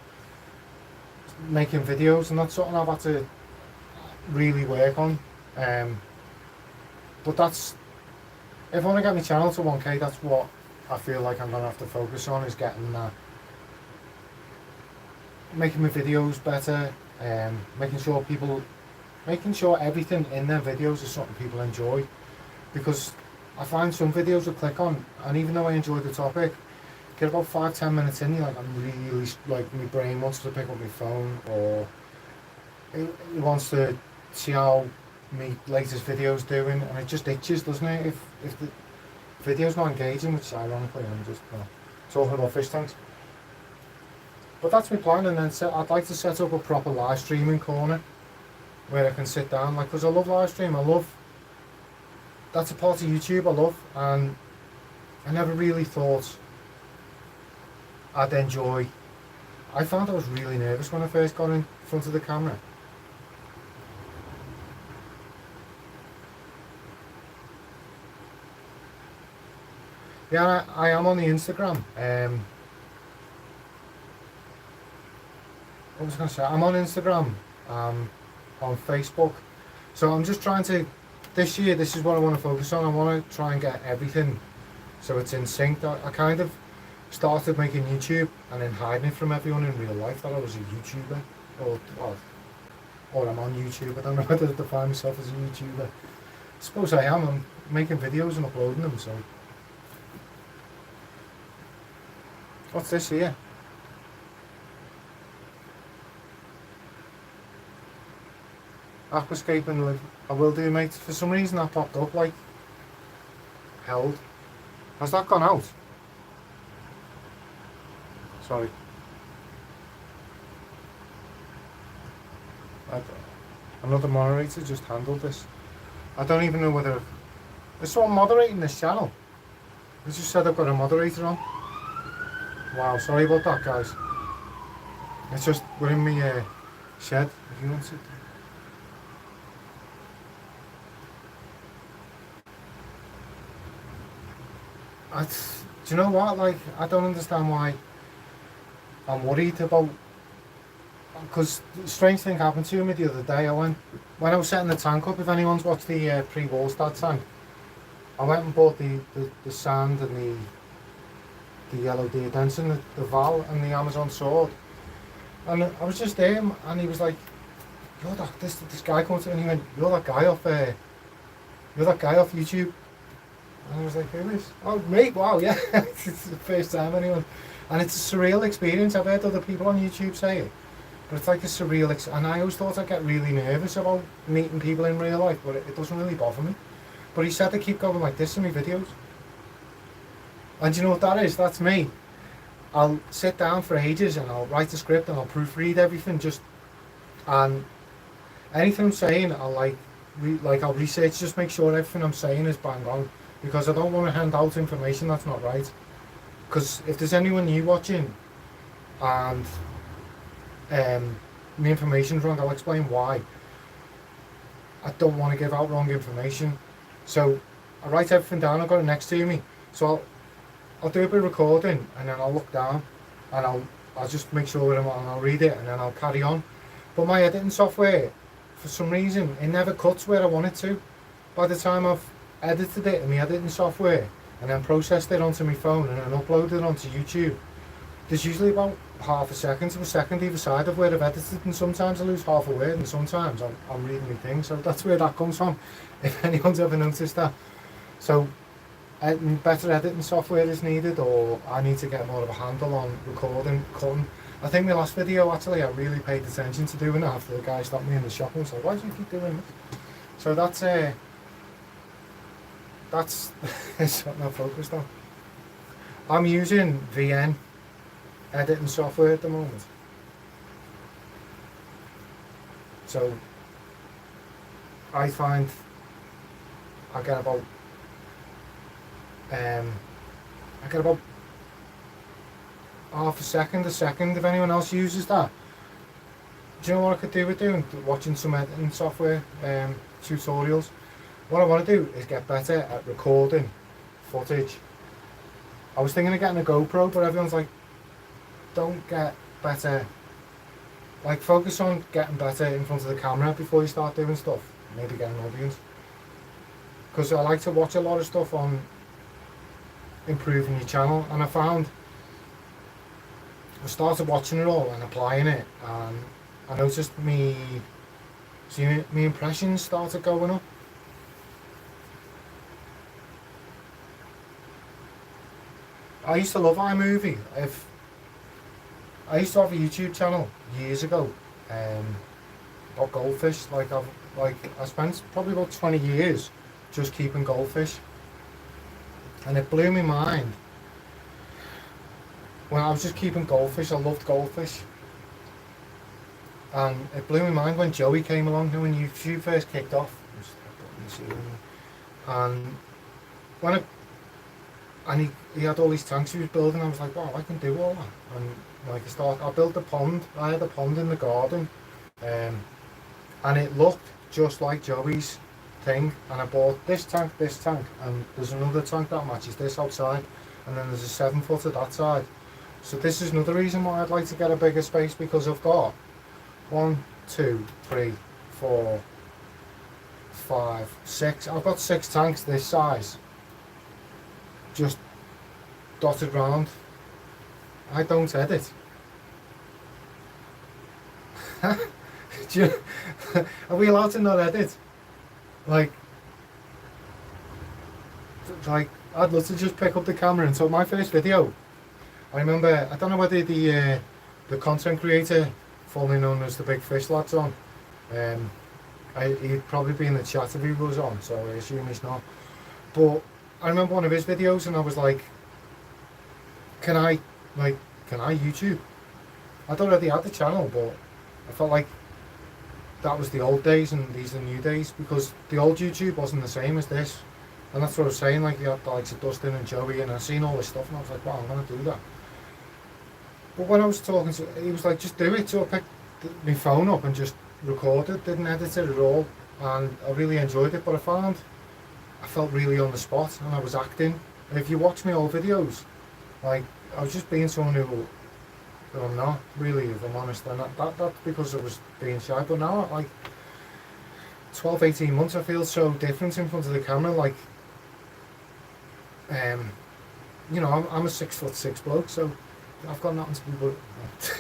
making videos, and that's something I've had to really work on. But that's, if I want to get my channel to 1K, that's what I feel like I'm going to have to focus on, is getting that, making my videos better, making sure everything in their videos is something people enjoy. Because I find some videos I click on, and even though I enjoy the topic, get about 5-10 minutes in, you're like, I'm really, like, my brain wants to pick up my phone, or it wants to see how my latest video's doing, and it just itches, doesn't it? If the video's not engaging, which ironically I'm just talking about fish tanks. But that's my plan, and then I'd like to set up a proper live streaming corner where I can sit down, like, because I love live stream. That's a part of YouTube I love, and I never really thought I'd enjoy. I found I was really nervous when I first got in front of the camera. Yeah, I am on the Instagram. What was I going to say? I'm on Instagram, on Facebook. So I'm just trying to, this year, this is what I want to focus on. I want to try and get everything so it's in sync. I kind of started making YouTube and then hiding it from everyone in real life that I was a YouTuber, or I'm on YouTube. I don't know whether to define myself as a YouTuber. I suppose I am. I'm making videos and uploading them. So what's this here? Aquascape and live. I will do, mate. For some reason that popped up like held. Has that gone out? Sorry. Another moderator just handled this. I don't even know whether there's someone moderating this channel. They just said I've got a moderator on. Wow, sorry about that, guys. It's just we're in my shed. If you want to. Do you know what? Like, I don't understand why I'm worried about. Because a strange thing happened to me the other day. When I was setting the tank up, if anyone's watched the pre-Wallstad tank, I went and bought the sand and the yellow deer dancing, the Val and the Amazon sword. And I was just there and he was like, you're that, this guy comes to me and he went, you're that guy off YouTube. And I was like, who is? Oh, me? Wow, yeah. It's the first time anyone. And it's a surreal experience. I've heard other people on YouTube say it. But it's like a surreal and I always thought I'd get really nervous about meeting people in real life, but it doesn't really bother me. But he said to keep going like this in my videos. And you know what that is? That's me. I'll sit down for ages and I'll write a script and I'll proofread everything and anything I'm saying I'll I'll research, just make sure everything I'm saying is bang on, because I don't want to hand out information that's not right. Because if there's anyone new watching and the information's wrong, I'll explain why. I don't want to give out wrong information. So I write everything down, I've got it next to me. So I'll do a bit of recording and then I'll look down and I'll just make sure and I'll read it and then I'll carry on. But my editing software, for some reason, it never cuts where I want it to. By the time I've edited it in my editing software and then processed it onto my phone and then uploaded it onto YouTube, there's usually about half a second to a second either side of where I've edited, and sometimes I lose half a word and sometimes I'm reading my thing. So that's where that comes from, if anyone's ever noticed that. So better editing software is needed, or I need to get more of a handle on recording, cutting. I think my last video actually I really paid attention to doing that after the guy stopped me in the shop and said, why do you keep doing this? So that's something I'm focused on. I'm using VN editing software at the moment. So I find I get about half a second if anyone else uses that. Do you know what I could do with doing? Watching some editing software tutorials. What I want to do is get better at recording footage. I was thinking of getting a GoPro, but everyone's like, don't get better, like focus on getting better in front of the camera before you start doing stuff, maybe get an audience. Because I like to watch a lot of stuff on improving your channel, and I found I started watching it all and applying it, and I noticed me impressions started going up. I used to love iMovie. I used to have a YouTube channel years ago about goldfish. I spent probably about 20 years just keeping goldfish, and it blew my mind. When I was just keeping goldfish, I loved goldfish, and it blew my mind when Joey came along, when YouTube first kicked off. And when he had all these tanks he was building, I was like, wow, I can do all that. And I built a pond. I had a pond in the garden, and it looked just like Joey's thing. And I bought this tank, and there's another tank that matches this outside, and then there's a 7-footer that side. So this is another reason why I'd like to get a bigger space, because I've got 1, 2, 3, 4, 5, 6. I've got 6 tanks this size, just dotted round. I don't edit. Are we allowed to not edit? Like I'd love to just pick up the camera. And so my first video, I remember, I don't know whether the content creator, formerly known as the Big Fish Lad's on, He'd probably be in the chat if he was on, so I assume he's not. But I remember one of his videos and I was like, can I YouTube? I'd already had the channel, but I felt like that was the old days and these are the new days, because the old YouTube wasn't the same as this. And that's what I was saying, like you had the likes of Dustin and Joey, and I seen all this stuff and I was like, wow, I'm going to do that. But when I was talking to, he was like, just do it. So I picked my phone up and just recorded, didn't edit it at all, and I really enjoyed it. But I found I felt really on the spot and I was acting. And if you watch my old videos, like I was just being someone who I'm not really, if I'm honest. And that's because I was being shy. But now, like 12, 18 months, I feel so different in front of the camera. Like, you know, I'm a 6'6" bloke, so I've got nothing to be but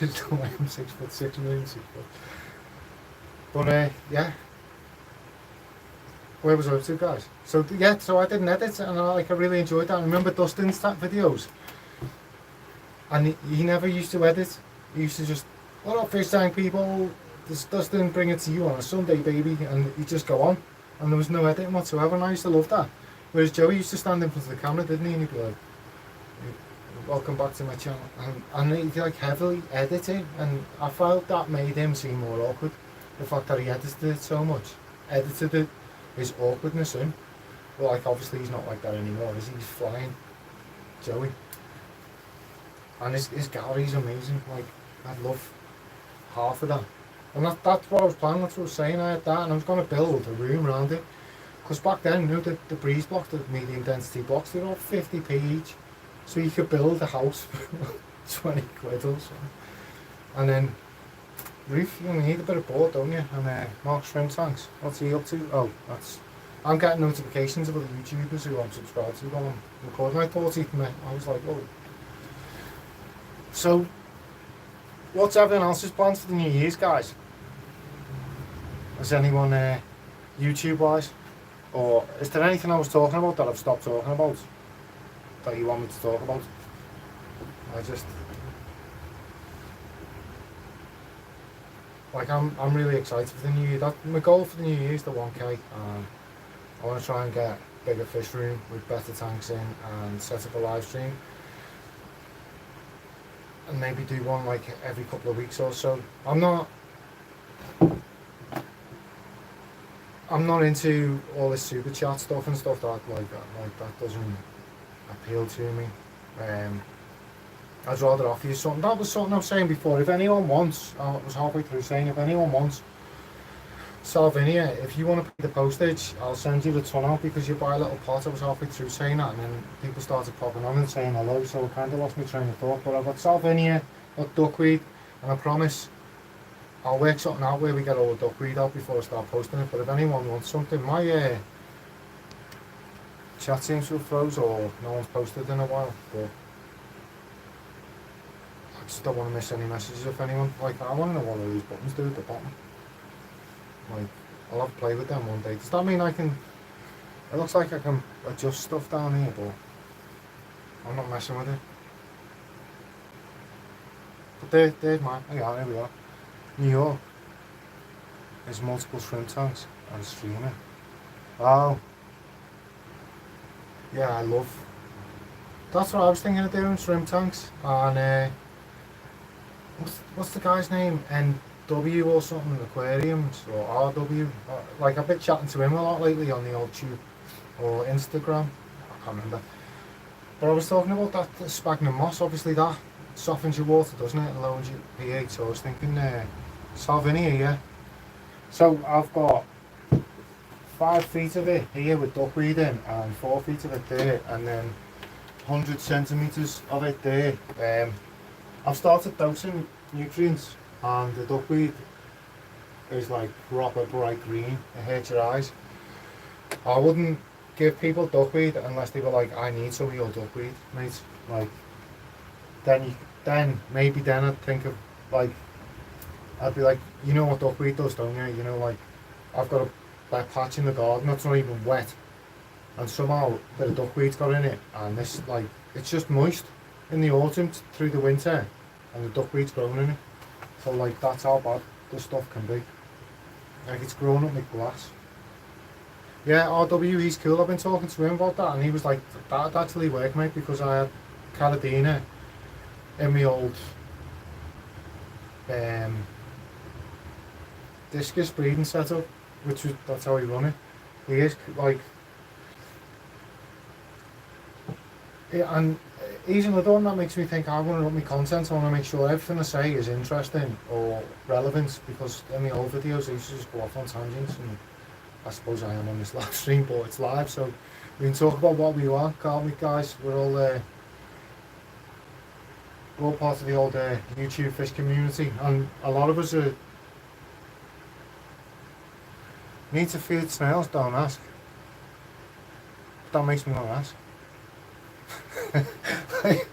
I'm 6'6", million 6 foot. But yeah, where was I up to, guys? So yeah, so I didn't edit, and I really enjoyed that. I remember Dustin's videos, and he never used to edit. He used to just, what up, fish tank people? This Dustin bring it to you on a Sunday, baby, and he'd just go on, and there was no editing whatsoever, and I used to love that. Whereas Joey used to stand in front of the camera, didn't he? And he'd be like, welcome back to my channel, and he'd like heavily edit it, and I felt that made him seem more awkward. The fact that he edited it so much, edited it, his awkwardness in. Well, like obviously he's not like that anymore, is he? He's flying, Joey. And his gallery's amazing. Like, I'd love half of that. And that's what I was planning, that's what I was saying. I had that, and I was going to build a room around it. Because back then, you know, the breeze blocks, the medium density blocks, they were all 50p each. So you could build a house for 20 quid or something. And then, roof, you need a bit of board, don't you? And Mark Shrimp Tanks, what's he up to? Oh, I'm getting notifications about the YouTubers who I'm subscribed to while I'm recording. I thought I was like, oh. So, what's everyone else's plans for the New Year's, guys? Is anyone YouTube-wise? Or is there anything I was talking about that I've stopped talking about that you want me to talk about? I'm really excited for the new year. My goal for the new year is the 1K. I want to try and get a bigger fish room with better tanks in and set up a live stream. And maybe do one like every couple of weeks or so. I'm not into all this super chat stuff and stuff that that doesn't appeal to me. I'd rather offer you something. That was something I was saying before. If anyone wants, I was halfway through saying, if anyone wants Salvinia, if you want to pay the postage, I'll send you the ton out because you buy a little pot. I was halfway through saying that, and then people started popping on and saying hello, so I kind of lost my train of thought. But I've got Salvinia, got duckweed, and I promise I'll work something out where we get all the duckweed out before I start posting it. But if anyone wants something, my chat seems to have froze, or no one's posted in a while. But I just don't want to miss any messages if anyone. Like, I want to know what all these buttons do at the bottom. Like, I'll have to play with them one day. Does that mean I can... It looks like I can adjust stuff down here, but I'm not messing with it. But there's mine. Here we are. New York. There's multiple shrimp tanks and streaming. Oh. Yeah, I love... That's what I was thinking of doing, shrimp tanks. And what's the guy's name? NW or something, aquariums, or RW. Like, I've been chatting to him a lot lately on the old tube or Instagram. I can't remember. But I was talking about that sphagnum moss. Obviously that softens your water, doesn't it? And lowers your pH. So I was thinking Salvinia, yeah. So I've got 5 feet of it here with duckweed in, and 4 feet of it there, and then 100 centimetres of it there. I've started dosing nutrients, and the duckweed is like proper bright green. It hurts your eyes. I wouldn't give people duckweed unless they were like, I need some of your duckweed, mate. Like, then maybe I'd think of, like, I'd be like, you know what duckweed does, don't you? You know, like, I've got a wet patch in the garden that's not even wet, and somehow a bit of duckweed's got in it, and this, like, it's just moist in the autumn through the winter, and the duckweed's growing in it. So, like, that's how bad the stuff can be. Like it's grown up with glass. Yeah, RW, he's cool. I've been talking to him about that, and he was like, that'd actually work, mate, because I had Carabiner in my old um, discus breeding setup, that's how he run it. He is like, yeah, and he's another one that makes me think I want to run my content. I want to make sure everything I say is interesting or relevant, because in my old videos I used to just go off on tangents, and I suppose I am on this live stream, but it's live, so we can talk about what we want, can't we, guys? We're all part of the old YouTube fish community, and a lot of us need to feed snails. Don't ask. That makes me want to ask. Like,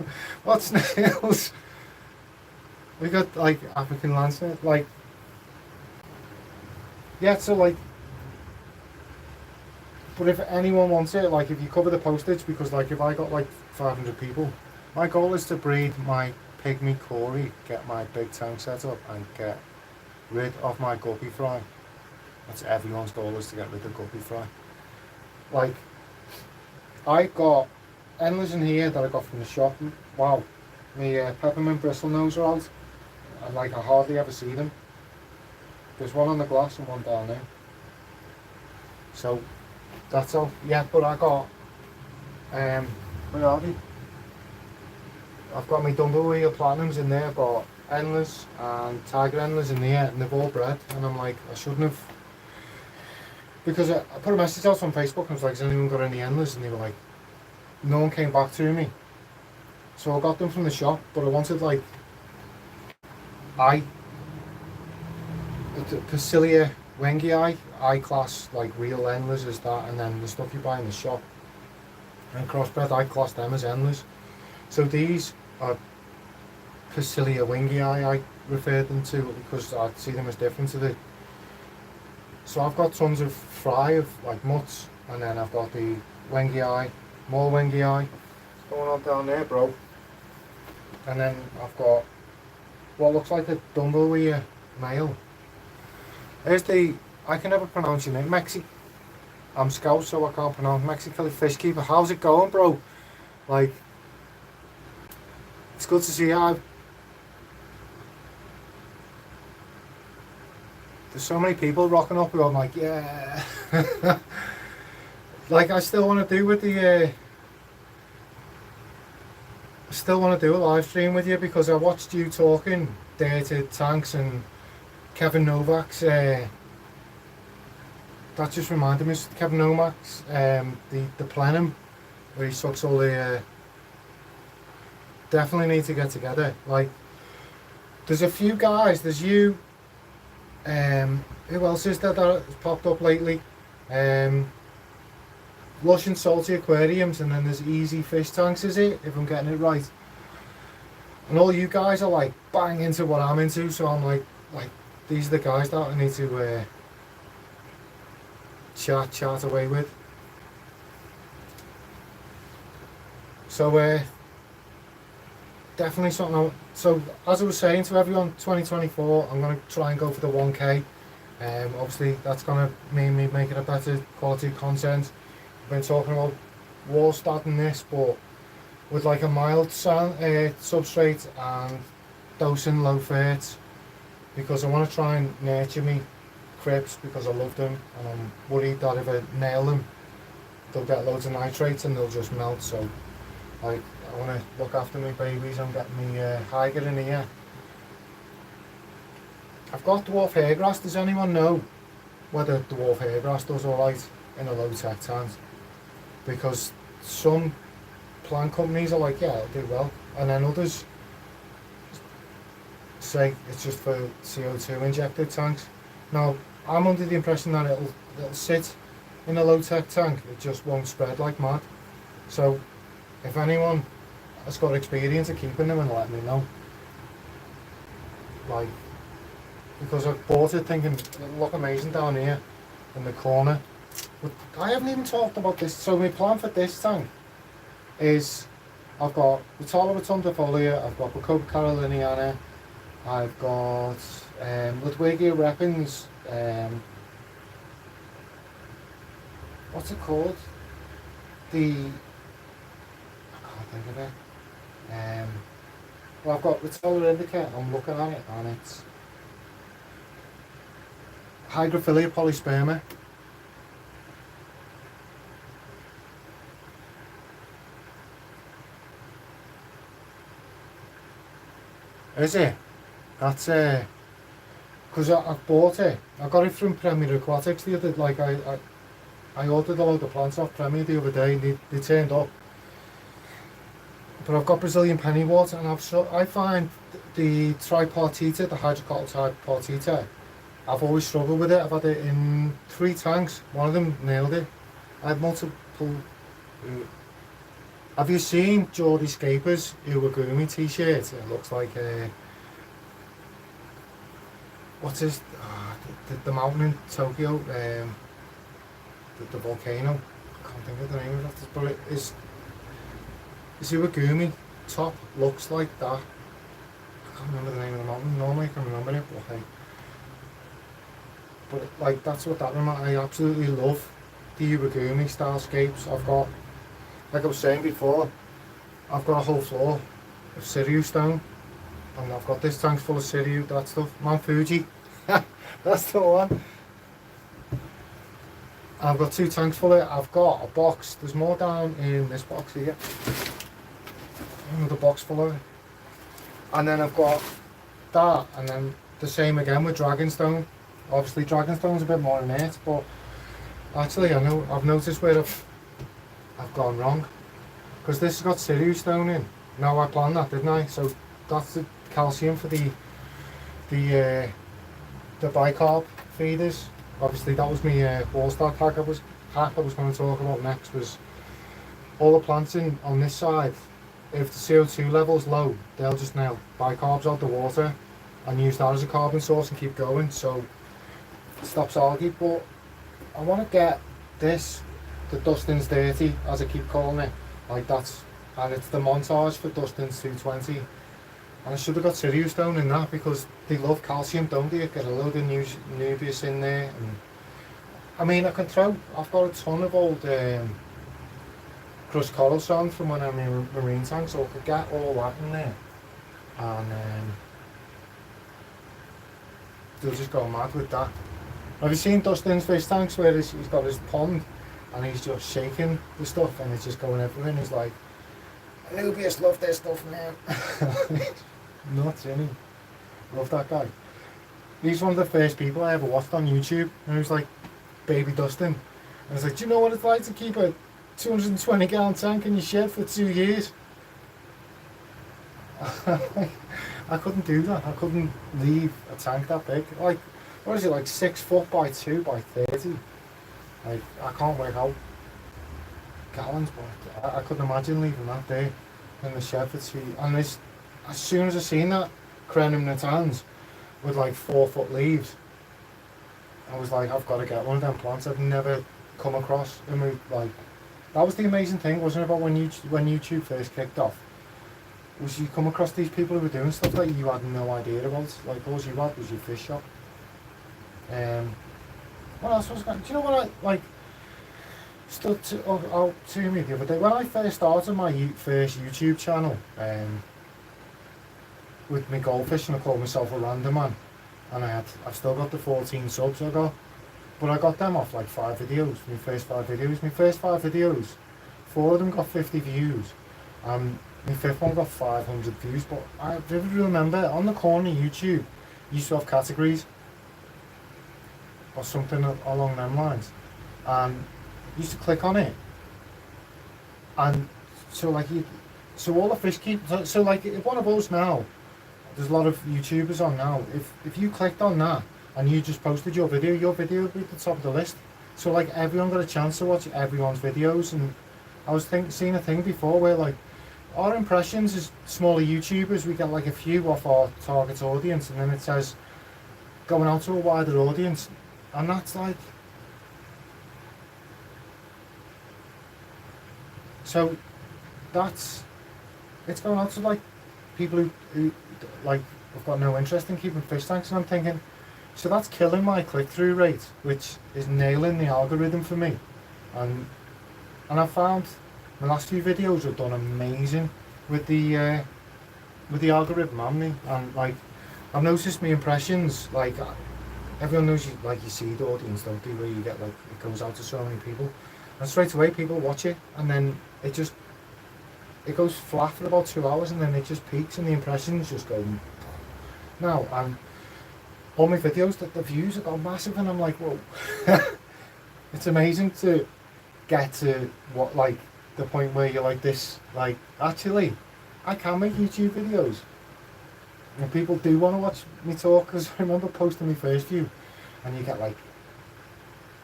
what snails? We got like African land snails, like, yeah. So like, but if anyone wants it, like, if you cover the postage, because like if I got like 500 people, my goal is to breed my pygmy Cory, get my big tank set up, and get rid of my guppy fry. That's everyone's goal, is to get rid of guppy fry. Like, I got endless in here that I got from the shop. Wow, my peppermint bristlenose are out, and like I hardly ever see them. There's one on the glass and one down there. So that's all. Yeah, but I got where are they? I've got my Dumblewheel Platinums in there, I've got endless and tiger endless in there, and they've all bred, and I'm like, I shouldn't have, because I put a message out on Facebook and I was like, has anyone got any endless? And they were like, no one came back to me. So I got them from the shop, but I wanted like the Pasilia Wengii, I-class, like real endless is that, and then the stuff you buy in the shop. And crossbred, I class them as endless. So these are Pasilia Wengii, I refer them to, because I see them as different to the... So I've got tons of fry of like mutts, and then I've got the Wengii, more Wengii going on down there, bro. And then I've got what looks like a Dumblewheel male. There's the, I can never pronounce your name, I'm Scout, so I can't pronounce Mexican fish keeper. How's it going, bro? Like, it's good to see you. There's so many people rocking up who I'm like, yeah. Like, I still want to do with the I still want to do a live stream with you, because I watched you talking there to Tanks and Kevin Novak's that just reminded me of Kevin Novak's the plenum, where he sucks all the definitely need to get together. Like, there's a few guys, there's you, who else is there that has popped up lately? Lush and Salty Aquariums, and then there's Easy Fish Tanks, is it, if I'm getting it right? And all you guys are like bang into what I'm into, so I'm like these are the guys that I need to chat away with. So definitely something. So as I was saying to everyone, 2024, I'm going to try and go for the 1K. Obviously that's going to mean me making a better quality content. I've been talking about wall starting this, but with like a mild substrate and dosing low ferts, because I want to try and nurture me cribs, because I love them, and I'm worried that if I nail them, they'll get loads of nitrates and they'll just melt. So like, I want to look after my babies. I'm getting me Higer in here. I've got dwarf hairgrass. Does anyone know whether dwarf hairgrass does alright in a low tech tank? Because some plant companies are like, yeah, it'll do well, and then others say it's just for CO2 injected tanks. Now, I'm under the impression that it'll sit in a low tech tank, it just won't spread like mad. So if anyone has got experience of keeping them, and let me know. Like, because I bought it thinking it'll look amazing down here in the corner. But I haven't even talked about this. So my plan for this tank is, I've got the Tala rotundifolia, I've got Bacopa caroliniana, I've got Ludwigia repens, what's it called? I can't think of it. Well, I've got the solar indicator, I'm looking at it, and it's Hydrophilia polysperma. Is it? That's because I bought it. I got it from Premier Aquatics the other. Like I ordered a load of plants off Premier the other day. And they turned up. But I've got Brazilian pennywort, and I find the tripartita, the hydrocotyl tripartita, I've always struggled with it. I've had it in 3 tanks. One of them nailed it. I had multiple. Have you seen Geordie Scaper's Uwagumi t-shirt? It looks like what's his the mountain in Tokyo, the volcano. I can't think of the name of it, but it is Uwagumi top looks like that. I can't remember the name of the mountain. Normally I can remember it, but like that's what that reminds. I absolutely love the Uwagumi style scapes. I've got, like I was saying before, I've got a whole floor of Siriu stone, and I've got this tank full of Siriu, that stuff. Mount Fuji, that's the one. I've got 2 tanks full of it. I've got a box, there's more down in this box here. Another box full of it. And then I've got that, and then the same again with Dragonstone. Obviously Dragonstone's a bit more inert, but actually I've noticed where I've gone wrong, because this has got Siriu stone in. Now I planned that, didn't I? So that's the calcium for the bicarb feeders. Obviously that was my wall-start hack I was going to talk about next. Was all the plants in on this side, if the CO2 level's low, they'll just nail bicarbs out the water and use that as a carbon source and keep going, so it stops algae. But I want to get this, the Dustin's Dirty, as I keep calling it, like that's, and it's the montage for Dustin's 220, and I should have got Siriu stone in that, because they love calcium, don't they? Get a load of Nubius in there, and I mean I've got a ton of old crushed coral sand from when I'm in marine tank, so I could get all that in there, and they'll just go mad with that. Have you seen Dustin's fish tanks where he's got his pond and he's just shaking the stuff and it's just going everywhere, and he's like, Anubius love this stuff, man. Nuts, isn't he? Love that guy. He's one of the first people I ever watched on YouTube, and he was like, Baby Dustin. And I was like, do you know what it's like to keep a 220 gallon tank in your shed for 2 years? I couldn't do that. I couldn't leave a tank that big. Like, what is it, like 6 foot by 2 by 30? Like, I can't work out gallons, but I couldn't imagine leaving that there in the shed for 2 years. And this, as soon as I seen that Crenum Natans with like 4 foot leaves, I was like, I've got to get one of them plants. I've never come across. And like, that was the amazing thing, wasn't it, about when YouTube first kicked off? Was you come across these people who were doing stuff that you had no idea about. Like, all you had was your fish shop. What else was going? Do you know what I like? Stood out to me the other day when I first started my first YouTube channel. With my goldfish, and I called myself a random man, and I've still got the 14 subs I got, but I got them off like 5 videos. My first 5 videos, 4 of them got 50 views, and my 5th one got 500 views. But I vividly remember on the corner of YouTube used to have categories or something along them lines, and you used to click on it, and so like all the fish keep, so like if one of us now, there's a lot of YouTubers on now, if you clicked on that and you just posted your video would be at the top of the list. So like everyone got a chance to watch everyone's videos. And I was seeing a thing before where like our impressions as smaller YouTubers, we get like a few off our target audience, and then it says going out to a wider audience, and that's like, so it's going out to like people who like have got no interest in keeping fish tanks, and I'm thinking, so that's killing my click-through rate, which is nailing the algorithm for me. and I found my last few videos have done amazing with the algorithm on me, and like I've noticed my impressions, like everyone knows you, like you see the audience, don't they, where you get like it goes out to so many people, and straight away people watch it, and then it goes flat for about 2 hours, and then it just peaks and the impressions just go now, and all my videos that the views have gone massive, and I'm like, whoa. It's amazing to get to what, like, the point where you're like this, like, actually I can make YouTube videos and people do want to watch me talk, because I remember posting my first few and you get like,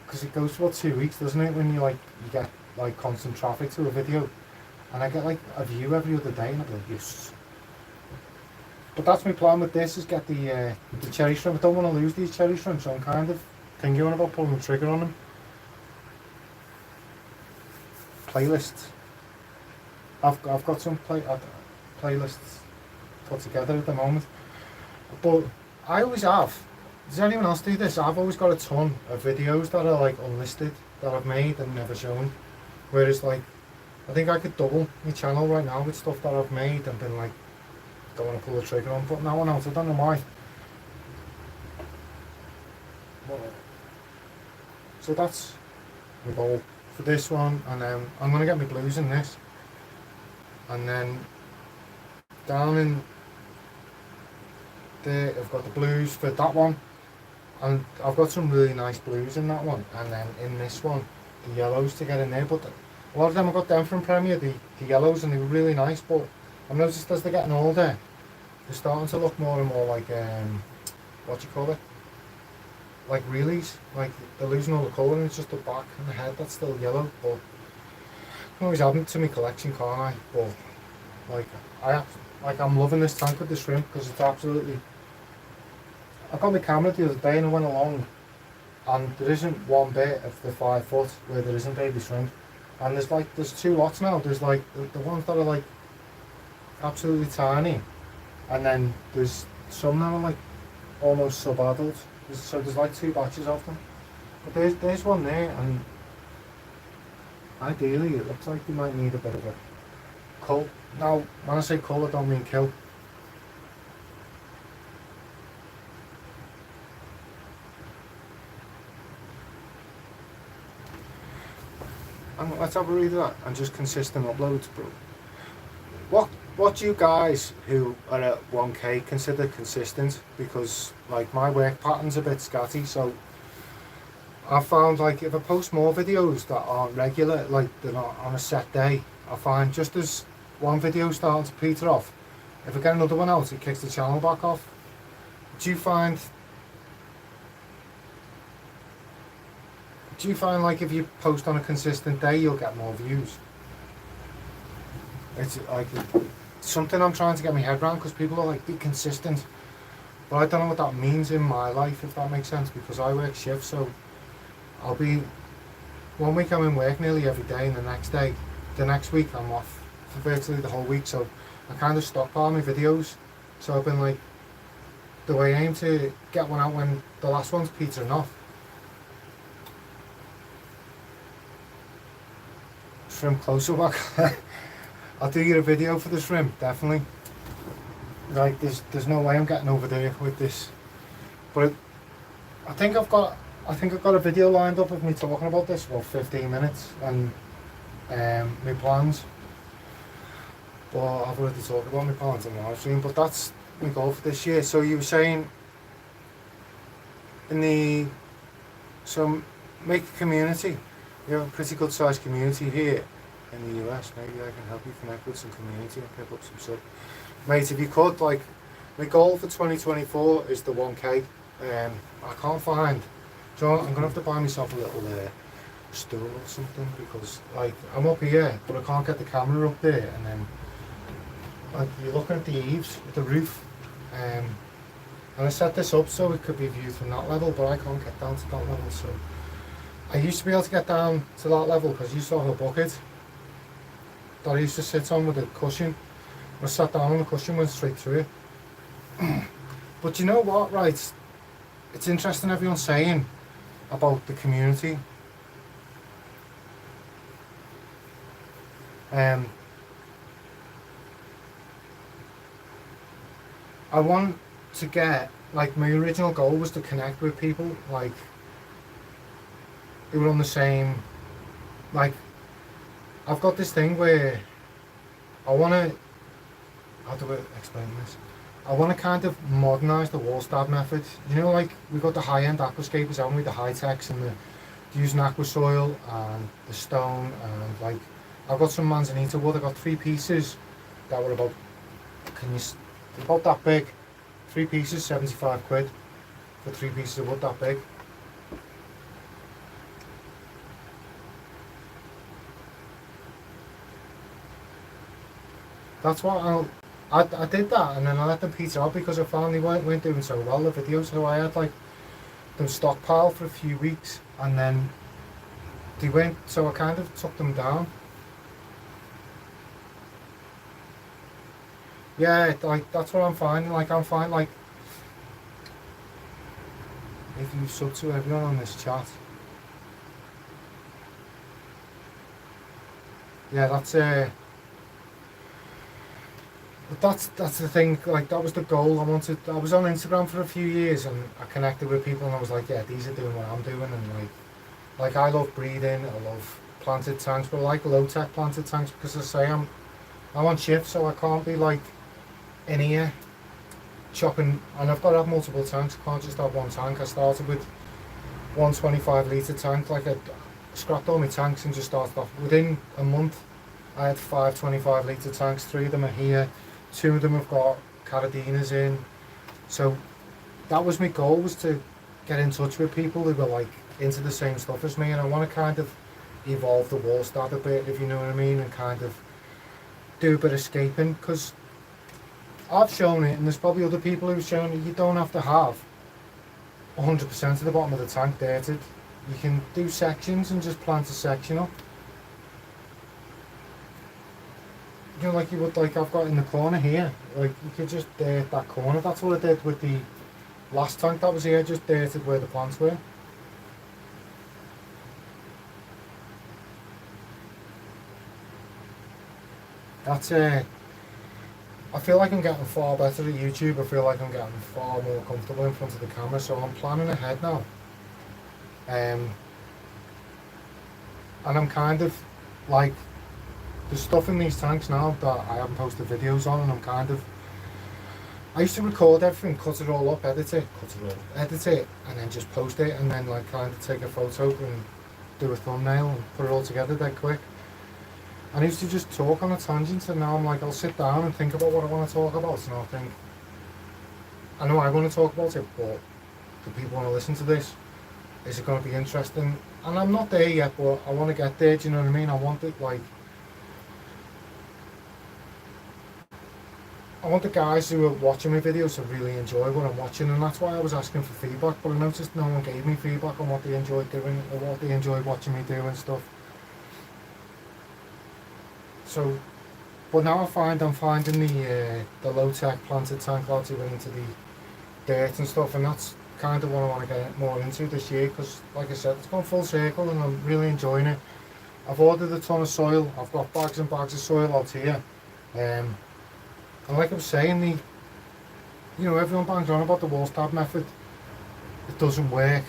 because it goes for about 2 weeks, doesn't it, when you get like constant traffic to a video, and I get like a view every other day, and I'm like, yes. But that's my plan with this, is get the cherry shrimp. I don't want to lose these cherry shrimp, so I'm kind of thinking about pulling the trigger on them. Playlists. I've got some playlists put together at the moment, but I always have. Does anyone else do this? I've always got a ton of videos that are like unlisted, that I've made and never shown. Whereas like, I think I could double my channel right now with stuff that I've made and been like, don't want to pull the trigger on putting that one out. I don't know why. So that's my goal for this one, and I'm going to get my blues in this, and then down in there I've got the blues for that one, and I've got some really nice blues in that one, and then in this one the yellows to get in there, but a lot of them I got them from Premier, the yellows, and they were really nice, but I've noticed as they're getting older they're starting to look more and more like what do you call it, like realies, like they're losing all the colour and it's just the back and the head that's still yellow. But I can always add them to my collection, can't I? But like I'm loving this tank with the shrimp, because it's absolutely, I got my camera the other day and I went along and there isn't one bit of the 5 foot where there isn't baby shrimp, and there's two lots now. There's like the ones that are like absolutely tiny, and then there's some that are like almost sub-adult. So there's like 2 batches of them. But there's one there, and ideally it looks like they might need a bit of a cull. Now, when I say cull, I don't mean kill. And let's have a read of that, and just consistent uploads, bro. What do you guys who are at 1k consider consistent? Because like my work pattern's a bit scatty, so I found like if I post more videos that aren't regular, like they're not on a set day, I find just as one video starting to peter off, if I get another one out, it kicks the channel back off. Do you find like if you post on a consistent day you'll get more views? It's like something I'm trying to get my head around, because people are like, be consistent, but I don't know what that means in my life, if that makes sense, because I work shifts, so I'll be, one week I'm in work nearly every day, and the next week I'm off for virtually the whole week, so I kind of stockpile my videos. So I've been like, do I aim to get one out when the last one's petering off? Shrimp close-up. I'll do you a video for the shrimp, definitely. Like there's no way I'm getting over there with this. But I think I've got a video lined up of me talking about this for 15 minutes and my plans. But I've already talked about my plans on the live stream, but that's my goal for this year. So you were saying so make a community. You have a pretty good sized community here in the US. Maybe I can help you connect with some community and pick up some stuff. Mate, if you could, like, my goal for 2024 is the 1k. I can't find, so I'm gonna have to buy myself a little stool or something, because like I'm up here but I can't get the camera up there, and then like you're looking at the eaves with the roof, and I set this up so it could be viewed from that level, but I can't get down to that level. So I used to be able to get down to that level because I used to have a bucket that I used to sit on with a cushion. I sat down on the cushion, went straight through it. But you know what, right? It's interesting everyone's saying about the community. Um, I want to get, like, my original goal was to connect with people, like, who were on the same, like, I've got this thing where I want to, how do I explain this? I want to kind of modernise the wall stab method. You know, like, we've got the high-end aquascapers, haven't we? The high-techs and the using aqua soil and the stone and, like, I've got some manzanita wood. I got 3 pieces that were about, about that big. 3 pieces, 75 quid for 3 pieces of wood that big. That's what I did that, and then I let them peter out because I found they weren't doing so well, the videos, so I had, like, them stockpiled for a few weeks, and then they went, so I kind of took them down. Yeah, like, that's what I'm finding, like, I'm finding, like, if you sub to everyone on this chat, yeah, that's the thing, like, that was the goal. I was on Instagram for a few years and I connected with people and I was like, yeah, these are doing what I'm doing, and like I love breeding, I love planted tanks, but I like low tech planted tanks because I'm on shift, so I can't be, like, in here chopping, and I've got to have multiple tanks, I can't just have one tank. I started with 125 litre tank, like, I scrapped all my tanks and just started off. Within a month I had 5 25 litre tanks, 3 of them are here, 2 of them have got caradinas in. So that was my goal, was to get in touch with people who were, like, into the same stuff as me, and I want to kind of evolve the wall start a bit, if you know what I mean, and kind of do a bit of scaping, because I've shown it, and there's probably other people who've shown it, you don't have to have 100% of the bottom of the tank dirted. You can do sections and just plant a section up. You know, like you would, like I've got in the corner here, like, you could just dirt that corner. That's what I did with the last tank that was here, just dirted where the plants were. That's I feel like I'm getting far better at YouTube. I feel like I'm getting far more comfortable in front of the camera, so I'm planning ahead now. And I'm kind of, like, there's stuff in these tanks now that I haven't posted videos on, and I used to record everything, cut it all up, edit it, and then just post it, and then, like, kind of take a photo and do a thumbnail and put it all together dead quick. And I used to just talk on a tangent, and now I'm like, I'll sit down and think about what I want to talk about, and I'll think, I know I want to talk about it, but do people want to listen to this? Is it going to be interesting? And I'm not there yet, but I want to get there, do you know what I mean? I want the guys who are watching my videos to really enjoy what I'm watching, and that's why I was asking for feedback, but I noticed no one gave me feedback on what they enjoyed doing or what they enjoyed watching me do and stuff. So, but now I'm finding the low-tech planted tank lads who are into the dirt and stuff, and that's kind of what I want to get more into this year, because, like I said, it's gone full circle and I'm really enjoying it. I've ordered a ton of soil, I've got bags and bags of soil out here, and like I was saying, everyone bangs on about the wall stab method. It doesn't work.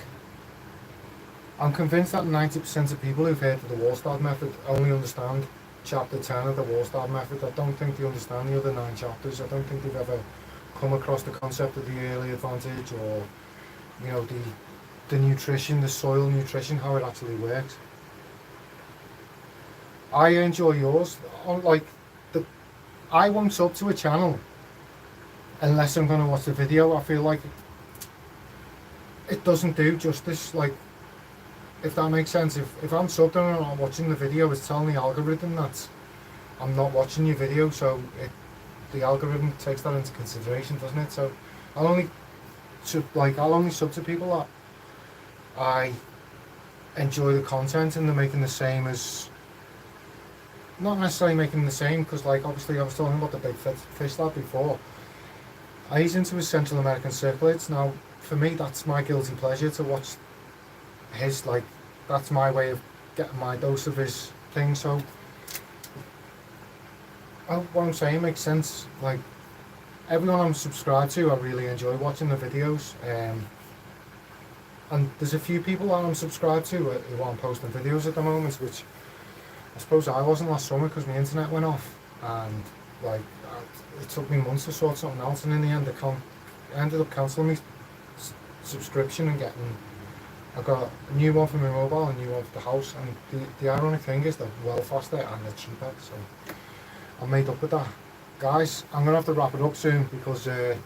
I'm convinced that 90% of people who've heard of the wall stab method only understand chapter 10 of the wall stab method. I don't think they understand the other 9 chapters. I don't think they've ever come across the concept of the early advantage, or, the nutrition, the soil nutrition, how it actually works. I enjoy yours. I won't sub to a channel unless I'm going to watch the video. I feel like it doesn't do justice, like, if that makes sense. If I'm subbed and I'm not watching the video, it's telling the algorithm that I'm not watching your video, so the algorithm takes that into consideration, doesn't it? So I'll only sub to people that I enjoy the content and they're making the same as, not necessarily making the same, because, like, obviously I was talking about the big fish lad before. He's into his Central American cichlids. Now, for me, that's my guilty pleasure to watch his, like, that's my way of getting my dose of his thing. So what I'm saying makes sense. Like, everyone I'm subscribed to, I really enjoy watching the videos. And there's a few people that I'm subscribed to who aren't posting videos at the moment, which I suppose I wasn't last summer because my internet went off, and like it took me months to sort something out, and in the end I ended up cancelling my subscription and getting. I got a new one for my mobile, a new one for the house, and the ironic thing is they're well faster and they're cheaper, so I made up with that. Guys, I'm going to have to wrap it up soon because I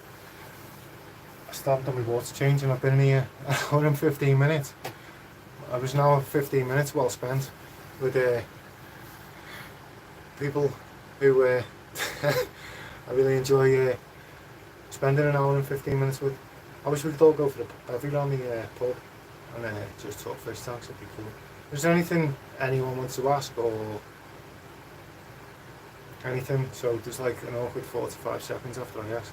started on my water change and I've been here an hour and 15 minutes. I was now 15 minutes well spent with people who I really enjoy spending an hour and 15 minutes with. I wish we could all go for the bevy around the pub and just talk fish tanks. It'd be cool. Is there anything anyone wants to ask or anything? So there's like an awkward 45 seconds after I ask.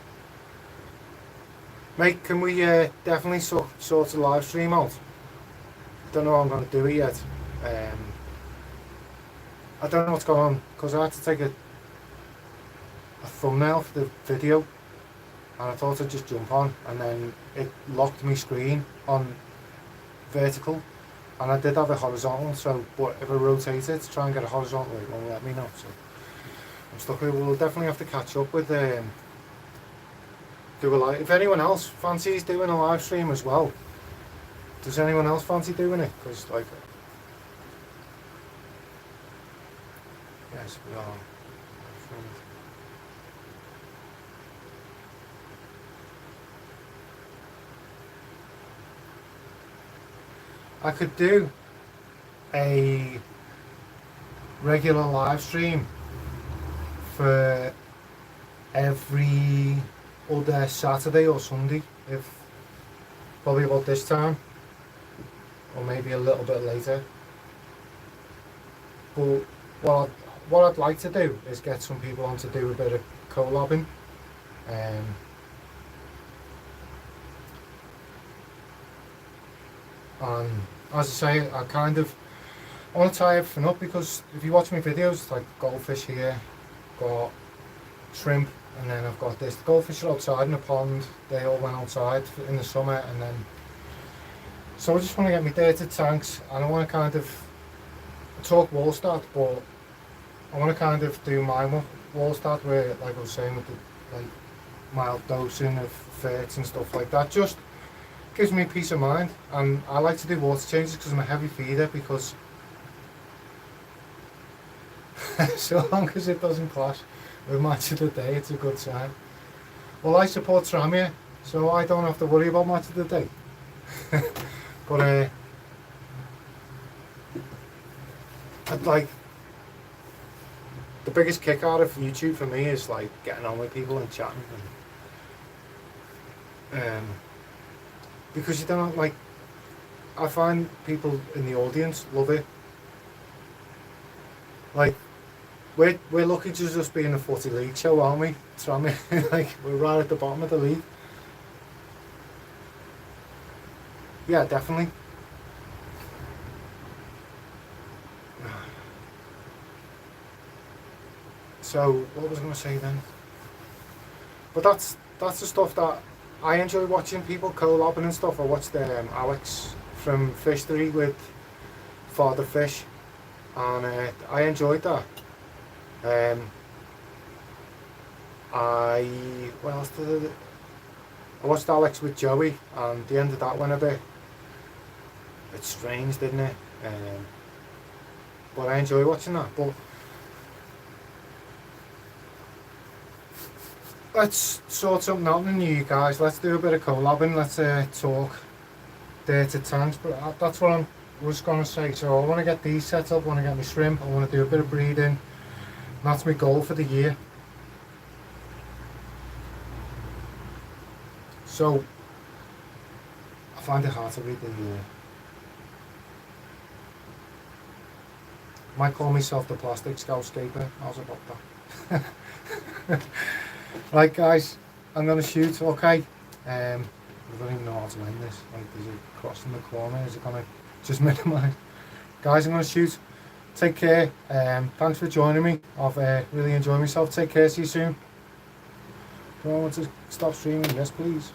Mate, can we definitely sort a live stream out? Don't know how I'm going to do it yet. I don't know what's going on because I had to take a thumbnail for the video and I thought I'd just jump on, and then it locked my screen on vertical, and I did have a horizontal, so but if I rotate it to try and get a horizontal, it won't let me know, so I'm stuck with it. We'll definitely have to catch up with do a live. If anyone else fancies doing a live stream as well, does anyone else fancy doing it? Because like, yes, we are. I could do a regular live stream for every other Saturday or Sunday, if probably about this time, or maybe a little bit later. But what I'd like to do is get some people on to do a bit of collabing. And as I say, I want to tie everything up, because if you watch my videos, it's like goldfish here, got shrimp, and then I've got this. The goldfish are outside in the pond, they all went outside in the summer, and then so I just want to get my dirty tanks, and I want to kind of talk Wallstat, but I want to kind of do my Wallstat where, like I was saying, with the like mild dosing of ferts and stuff like that. Just gives me peace of mind, and I like to do water changes because I'm a heavy feeder, because so long as it doesn't clash with match of the day, it's a good sign. Well, I support Tramia, so I don't have to worry about match of the day. But I'd like, the biggest kick out of YouTube for me is like getting on with people and chatting, and because you don't, like, I find people in the audience love it. Like, we're lucky to just be in the footy league show, aren't we? Like, we're right at the bottom of the league. Yeah, definitely. So what was I going to say then? But that's the stuff that I enjoy watching, people collabing and stuff. I watched Alex from Fishery with Father Fish, and I enjoyed that. What else did I do? I watched Alex with Joey, and the end of that went a bit strange, didn't it? But I enjoy watching that. But let's sort something out in you guys. Let's do a bit of collabing. Let's talk dirty tanks. But that's what I was going to say. So I want to get these set up. I want to get my shrimp. I want to do a bit of breeding. That's my goal for the year. So I find it hard to read the might call myself the plastic scoutscaper. How's about that? Right guys, I'm gonna shoot, okay? I don't even know how to end this. Like, there's a cross in the corner, is it gonna just minimise? Guys, I'm gonna shoot. Take care. Thanks for joining me. I've really enjoyed myself. Take care. See you soon. Do I want to stop streaming? Yes, please.